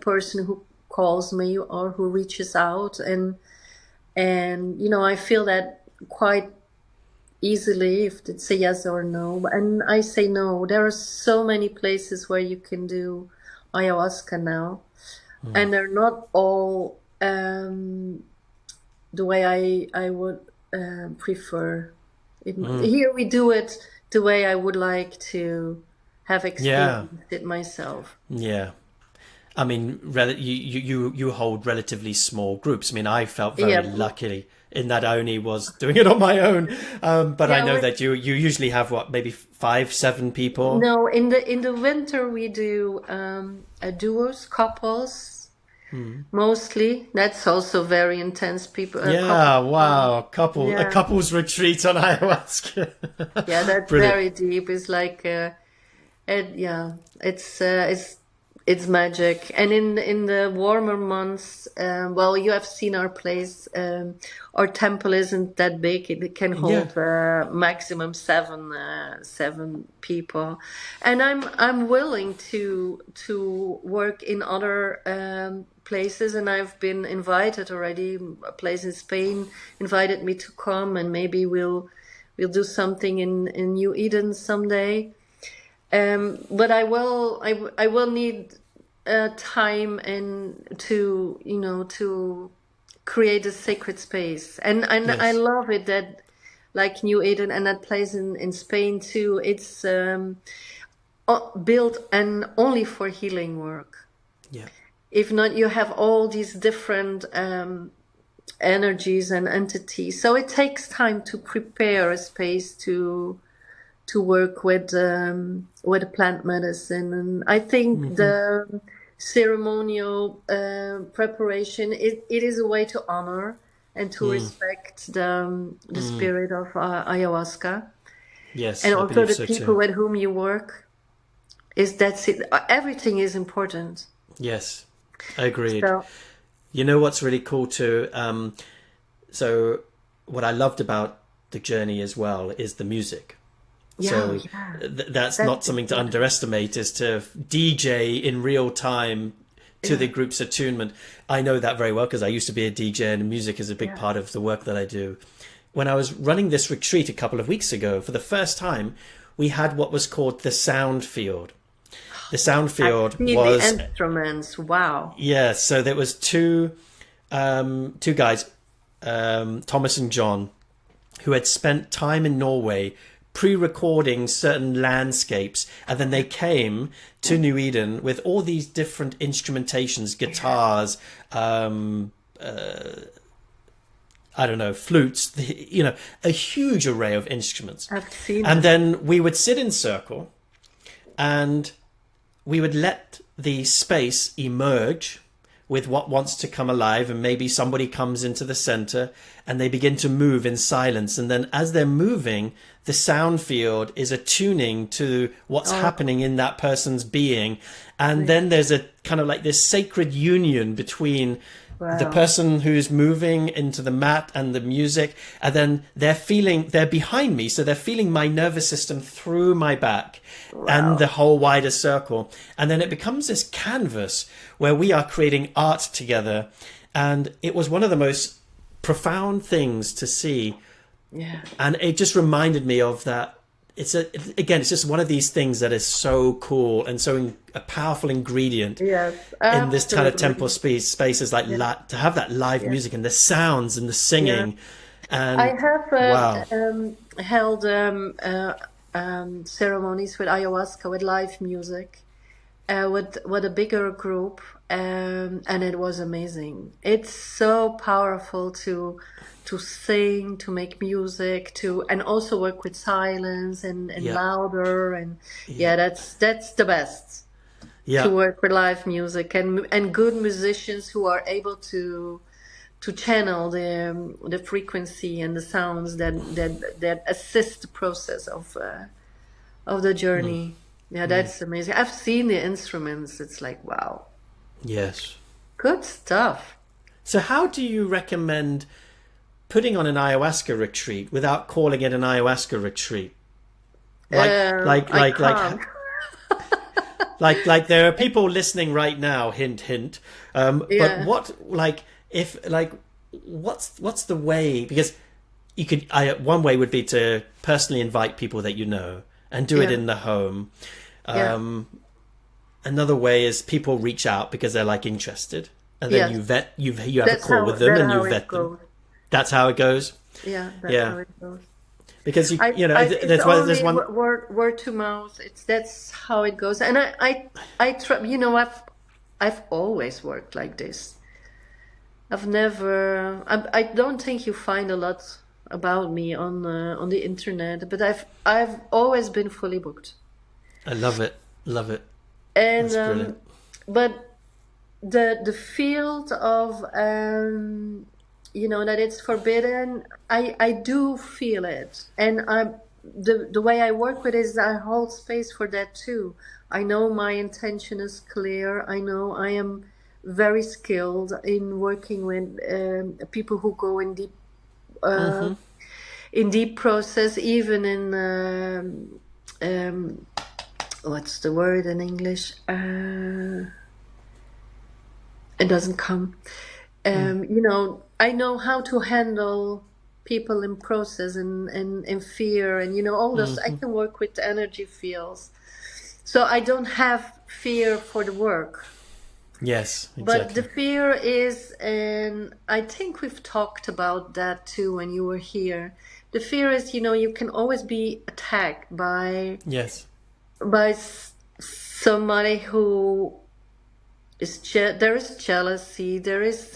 person who calls me or who reaches out, and I feel that quite easily if it's a yes or no. And I say no. There are so many places where you can do ayahuasca now, and they're not all the way I would prefer. Here we do it the way I would like to have Yeah. experienced it myself. Yeah. I mean, you hold relatively small groups. I mean, I felt very Yeah, lucky in that I only was doing it on my own. But I yeah. know that you usually have what, maybe 5, 7 people. No, in the winter we do duos, couples, mostly. That's also very intense. People, Yeah, wow, a yeah, couples retreat on ayahuasca. yeah. That's Brilliant. very deep. It's like, yeah, it's magic. And in the warmer months, well, you have seen our place. Our temple isn't that big. It can Yeah. hold maximum seven people, and I'm willing to work in other places. And I've been invited already. A place in Spain invited me to come, and maybe we'll do something in New Eden someday. But I will need time and to create a sacred space, and I Yes. love it that like New Eden and that place in Spain too. It's built and only for healing work. Yeah. If not, you have all these different energies and entities, so it takes time to prepare a space to work with plant medicine. And I think the ceremonial preparation it is a way to honor and to respect the spirit of ayahuasca, Yes, and I also believe the so people too. with whom you work. That's it. Everything is important. Yes, agreed. So You know what's really cool too? So what I loved about the journey as well is the music. yeah, So yeah, that's that's not something to important. underestimate, is to DJ in real time to the Yeah, group's attunement. I know that very well because I used to be a DJ, and music is a big yeah. part of the work that I do. When I was running this retreat a couple of weeks ago, for the first time, we had what was called the sound field. The sound I field see the was, instruments. Wow. yeah, so there was two guys, Thomas and John, who had spent time in Norway pre-recording certain landscapes, and then they came to New Eden with all these different instrumentations, guitars, I don't know, flutes, you know, a huge array of instruments. I've seen And it. then we would sit in circle and we would let the space emerge with what wants to come alive, and maybe somebody comes into the center and they begin to move in silence, and then as they're moving, the sound field is attuning to what's happening in that person's being, and then there's a kind of like this sacred union between the person who's moving into the mat and the music, and then they're behind me, so they're feeling my nervous system through my back and the whole wider circle. And then it becomes this canvas where we are creating art together. And it was one of the most profound things to see. Yeah. And it just reminded me of that. It's just one of these things that is so cool and so a powerful ingredient Yes, in this kind of absolutely. temple spaces, like to have that live music and the sounds and the singing. And I have wow. held ceremonies with ayahuasca with live music, with a bigger group, and it was amazing. It's so powerful to sing, to make music, and also work with silence and louder, and that's the best. Yeah. To work with live music and good musicians who are able to channel the frequency and the sounds that assist the process of the journey. Yeah, that's amazing. I've seen the instruments. It's like, wow, Yes. good stuff. So how do you recommend putting on an ayahuasca retreat without calling it an ayahuasca retreat? I can't. Like there are people listening right now, hint, hint. Yeah. But what's the way? Because you could, one way would be to personally invite people that you know and do it Yeah. in the home. Yeah. Another way is people reach out because they're like interested, and then Yes. you have a call with them and you vet them. goes. That's how it goes. Yeah, that's Yeah. how it goes. Because It's there's only one. word to mouth. That's how it goes. And I try. I've always worked like this. I've never. I don't think you find a lot about me on the internet, but I've always been fully booked. I love it. Love it. And That's brilliant. but the field of that it's forbidden, I do feel it, and the way I work with it is I hold space for that too. I know my intention is clear. I know I am very skilled in working with people who go in deep process, even in what's the word in English? It doesn't come. I know how to handle people in process and in fear, and all those. I can work with the energy fields, so I don't have fear for the work. Yes, But exactly. the fear is, and I think we've talked about that too when you were here. The fear is, you can always be attacked by Yes. somebody who is there is jealousy. There is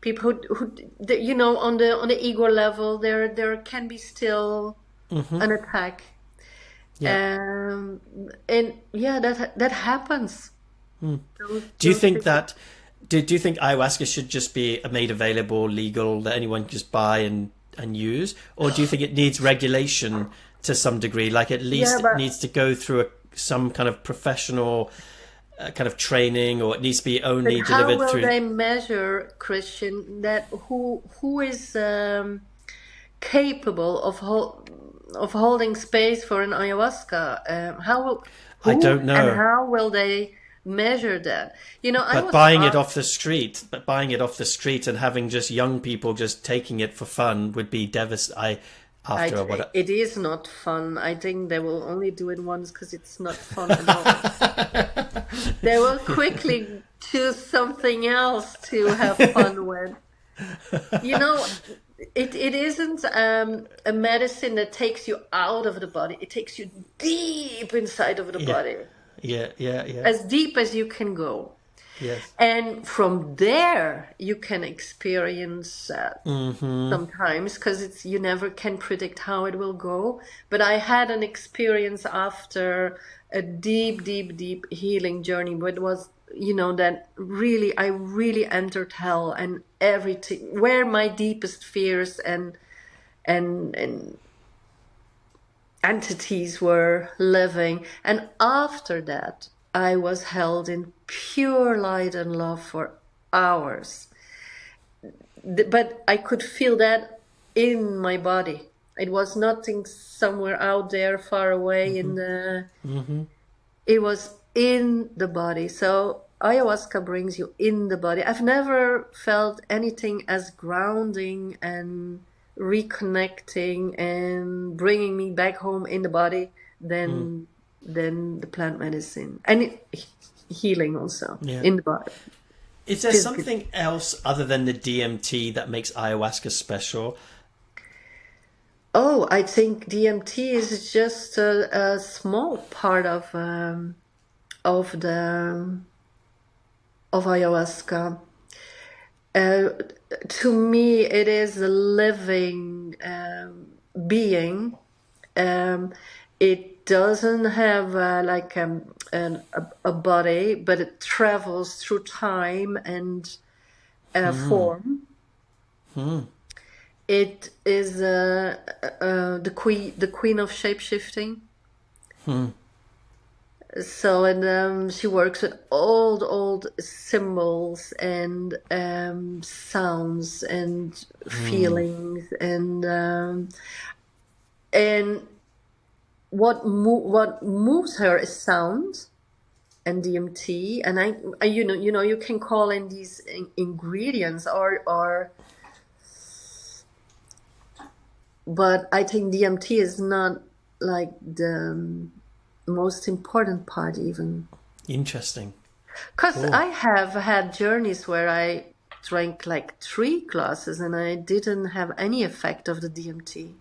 people who on the ego level. There can be still an attack, Yeah. and that happens. Do you think that? Do you think ayahuasca should just be made available, legal, that anyone can just buy and use, or do you think it needs regulation to some degree? Like at least it needs to go through some kind of professional kind of training, or it needs to be only But how delivered will through. they measure, Christian, that who is capable of holding space for an ayahuasca? I don't know. And how will they measure that? I But was buying it off the street and having just young people just taking it for fun would be devastating. It is not fun. I think they will only do it once because it's not fun at all. They will quickly choose something else to have fun with. it isn't a medicine that takes you out of the body. It takes you deep inside of the Yeah, body, yeah. as deep as you can go. Yes. And from there, you can experience Mm-hmm. sometimes, because it's you never can predict how it will go. But I had an experience after a deep, deep, deep healing journey, but it was, that really I really entered hell and everything, where my deepest fears and entities were living. And after that, I was held in pure light and love for hours. But I could feel that in my body. It was nothing somewhere out there far away Mm-hmm. in the, Mm-hmm. it was in the body. So ayahuasca brings you in the body. I've never felt anything as grounding and reconnecting and bringing me back home in the body Mm. than the plant medicine, and healing also Yeah. in the body. Is there Physically. something else other than the DMT that makes ayahuasca special? Oh, I think DMT is just a small part of the of ayahuasca. Uh, to me, it is a living being. It doesn't have like a body, but it travels through time and Hmm. form. Hmm. It is the queen of shapeshifting. Hmm. So, and she works with old symbols and sounds and Hmm. feelings and what moves her is sound and DMT. And I you can call in these ingredients or but I think DMT is not like the most important part even. Interesting. Because Cool. I have had journeys where I drank like 3 glasses and I didn't have any effect of the DMT.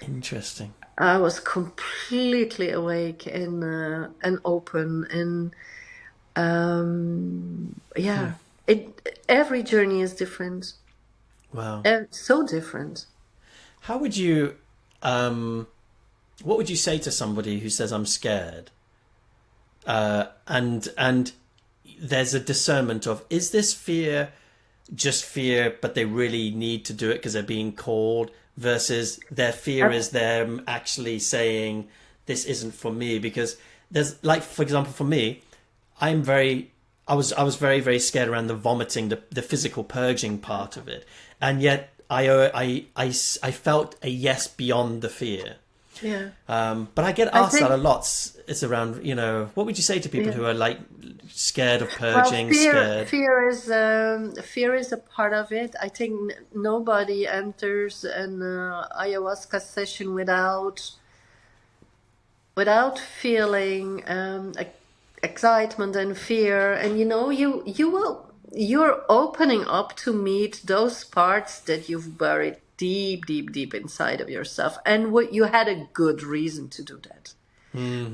Interesting. I was completely awake and open and Hmm. yeah. Every journey is different, Wow. so different. How would you, what would you say to somebody who says, I'm scared? And there's a discernment of, is this fear just fear, but they really need to do it because they're being called, versus their fear I, is them actually saying, this isn't for me? Because there's, like, for example, for me, I'm very, I was very, very scared around the vomiting, the physical purging part of it. And yet I felt a yes beyond the fear. yeah, But I get I asked that think a lot. It's around, what would you say to people yeah. who are like scared of Well, purging, scared? fear is a part of it. I think nobody enters an ayahuasca session without feeling excitement and fear. And you're opening up to meet those parts that you've buried deep, deep, deep inside of yourself, and what you had a good reason to do that,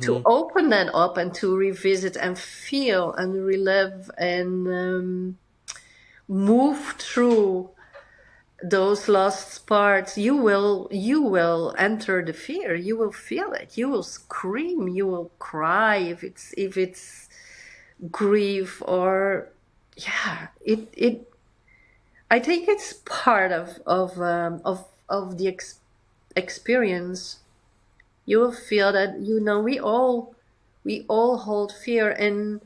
to Hmm. open that up and to revisit and feel and relive and move through those lost parts. You will enter the fear, you will feel it, you will scream, you will cry if it's grief or yeah, it I think it's part of the experience. You will feel that we all hold fear, and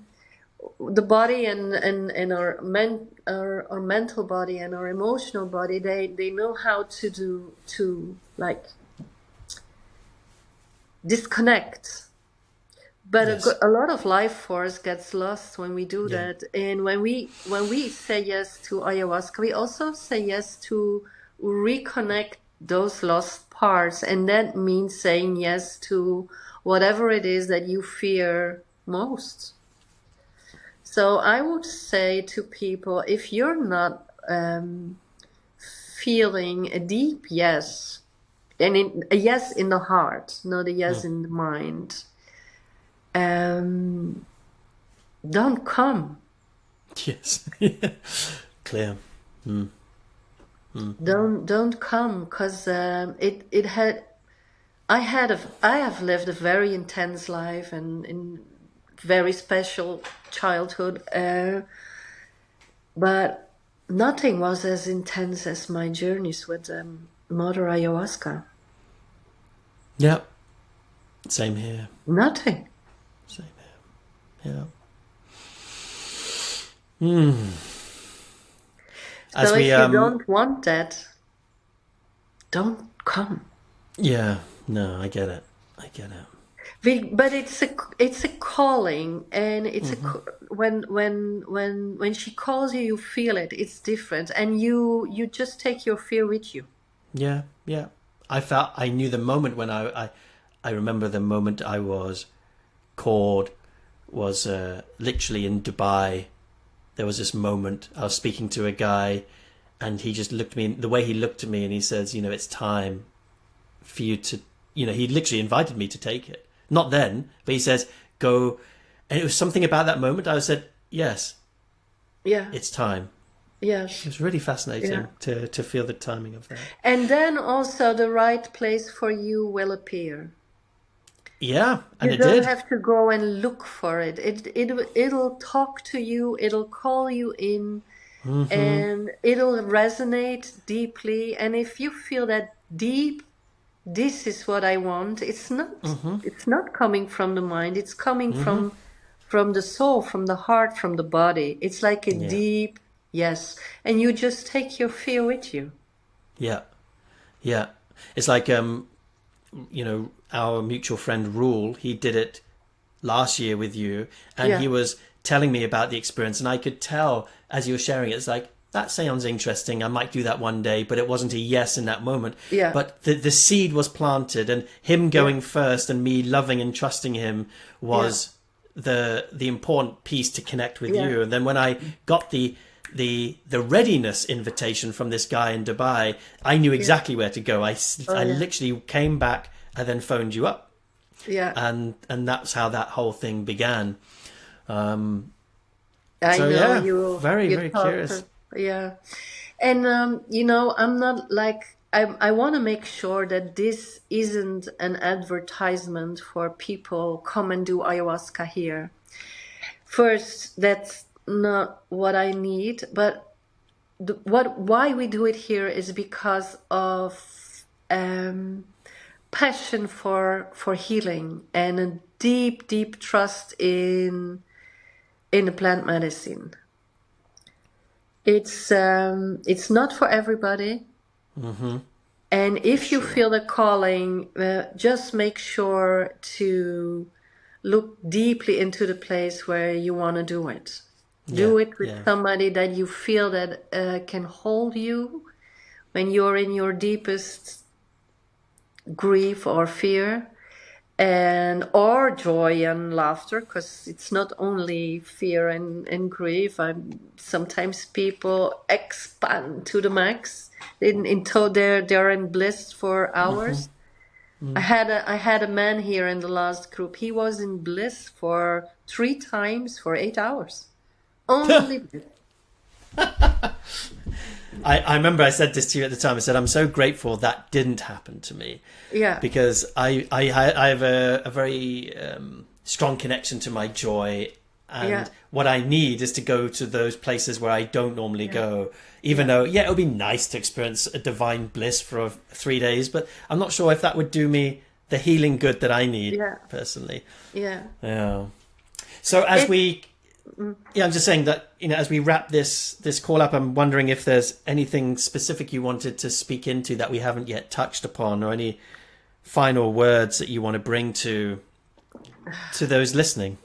the body and our mental body and our emotional body, they know how to like disconnect. But Yes. a lot of life force gets lost when we do Yeah. that. And when we say yes to ayahuasca, we also say yes to reconnect those lost parts, and that means saying yes to whatever it is that you fear most. So I would say to people, if you're not feeling a deep yes, and a yes in the heart, not a yes in the mind, don't come. Yes. Clear. Don't come, because it had. I have lived a very intense life and in very special childhood, but nothing was as intense as my journeys with Mother Ayahuasca. Yeah. Same here. Nothing. Same here. Yeah. As So we if you don't want that, don't come. Yeah. No, I get it. But it's a calling, and it's when she calls you, you feel it. It's different, and you just take your fear with you. Yeah. I knew the moment when I remember the moment I was called was literally in Dubai. There was this moment I was speaking to a guy, and he just looked at me, the way he looked at me, and he says, it's time for you to, he literally invited me to take it. Not then, but he says, go. And it was something about that moment. I said, yes. Yeah. It's time. Yes. It was really fascinating to feel the timing of that. And then also the right place for you will appear. Yeah, and you it did. You don't have to go and look for it. It'll talk to you. It'll call you in, and it'll resonate deeply. And if you feel that deep, this is what I want. It's not. It's not coming from the mind. It's coming from the soul, from the heart, from the body. It's like a deep yes, and you just take your fear with you. Yeah. It's like our mutual friend Rule. He did it last year with you, and he was telling me about the experience, and I could tell as you were sharing it, it's like, that sounds interesting. I might do that one day, but it wasn't a yes in that moment. Yeah. But the seed was planted, and him going first and me loving and trusting him was the important piece to connect with you. And then when I got the readiness invitation from this guy in Dubai, I knew exactly where to go. I literally came back and then phoned you up. Yeah. And that's how that whole thing began. I know you. Very, very curious. Yeah. And, I'm not like, I want to make sure that this isn't an advertisement for people, come and do ayahuasca here. First, that's not what I need, but why we do it here is because of passion for healing and a deep trust in the plant medicine. It's not for everybody. And if you feel the calling, just make sure to look deeply into the place where you want to do it. Do it with somebody that you feel that can hold you when you're in your deepest grief or fear, or joy and laughter, because it's not only fear and grief. Sometimes people expand to the max until they're in bliss for hours. I had a man here in the last group. He was in bliss for 3 times for 8 hours. Only bliss. I remember I said this to you at the time. I said, I'm so grateful that didn't happen to me. Yeah. Because I have a very strong connection to my joy. And what I need is to go to those places where I don't normally go. Even though, it would be nice to experience a divine bliss for 3 days. But I'm not sure if that would do me the healing good that I need personally. Yeah. So I'm just saying that, as we wrap this call up, I'm wondering if there's anything specific you wanted to speak into that we haven't yet touched upon, or any final words that you want to bring to those listening.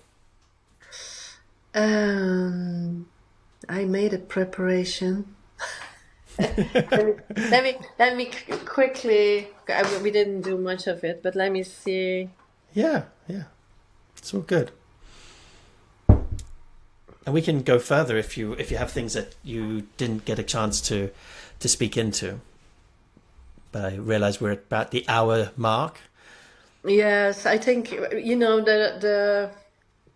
I made a preparation. let me quickly. We didn't do much of it, but let me see. Yeah, it's all good. And we can go further if you have things that you didn't get a chance to speak into. but I realize we're at about the hour mark. Yes, I think the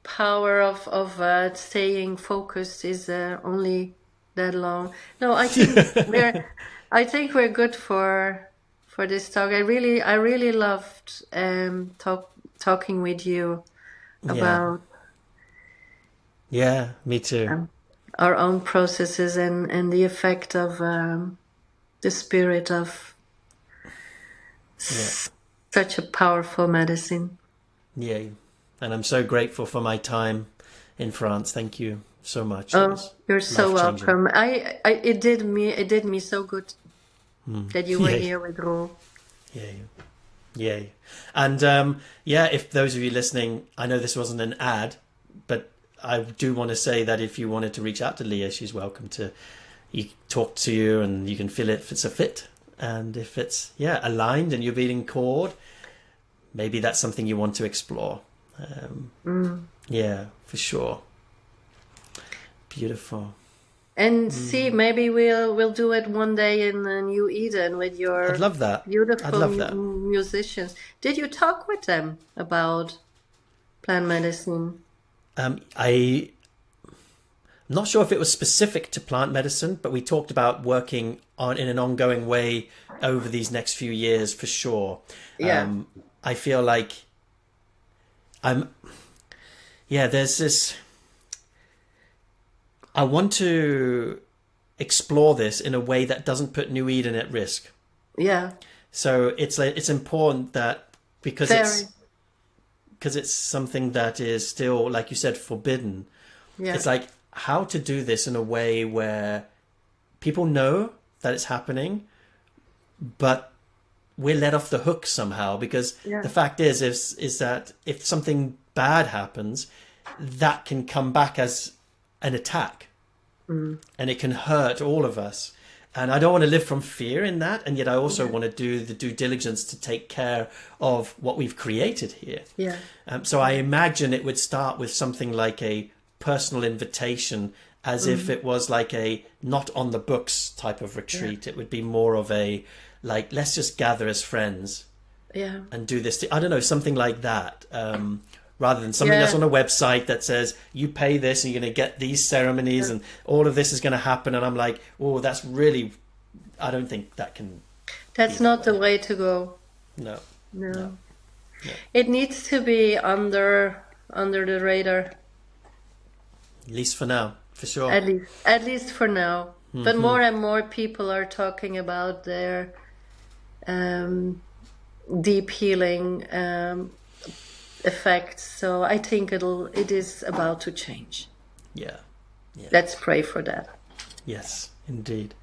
power of staying focused is only that long. No, I think we're good for this talk. I really loved talking with you Yeah, about yeah, me too. our own processes and the effect of the spirit of Yeah, such a powerful medicine. yeah, and I'm so grateful for my time in France. Thank you so much. It Oh, was you're so life-changing. welcome. It did me so good that you were Yeah, here with Ro. yeah, yeah. And yeah, if those of you listening, I know this wasn't an ad, but I do want to say that if you wanted to reach out to Lia, she's welcome to talk to you, and you can feel it if it's a fit, and if it's aligned and you're being called, maybe that's something you want to explore. Yeah, for sure. Beautiful. And see, maybe we'll do it one day in New Eden with I'd your love that. I'd beautiful love that. musicians. Did you talk with them about plant medicine? I'm not sure if it was specific to plant medicine, but we talked about working on in an ongoing way over these next few years for sure. Yeah, I feel like there's this. I want to explore this in a way that doesn't put New Eden at risk. yeah, So it's important that because very, it's something that is still, like you said, forbidden. yeah, It's like how to do this in a way where people know that it's happening, but we're let off the hook somehow, because yeah, the fact is that if something bad happens, that can come back as an attack, and it can hurt all of us. And I don't want to live from fear in that, and yet I also want to do the due diligence to take care of what we've created here. yeah, So I imagine it would start with something like a personal invitation, as if it was like a not on the books type of retreat. It would be more of a like, let's just gather as friends yeah, and do this. I don't know, something like that. Rather than something that's on a website that says you pay this and you're going to get these ceremonies and all of this is going to happen. And I'm like, oh, that's really, I don't think that can. That's not the way to go. No. No. It needs to be under the radar, At least for now, for sure. at least for now. But more and more people are talking about their deep healing effects. So I think it is about to change. Yeah. Let's pray for that. Yes, indeed.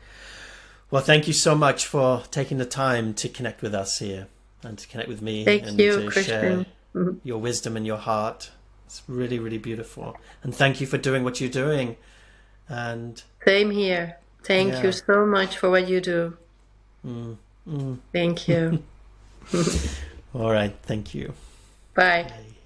Well, thank you so much for taking the time to connect with us here and to connect with me Thank and you, to Christian. share your wisdom and your heart. It's really, really beautiful. And thank you for doing what you're doing. And Same here. Thank you so much for what you do. Thank you. all right, thank you. Bye. Bye.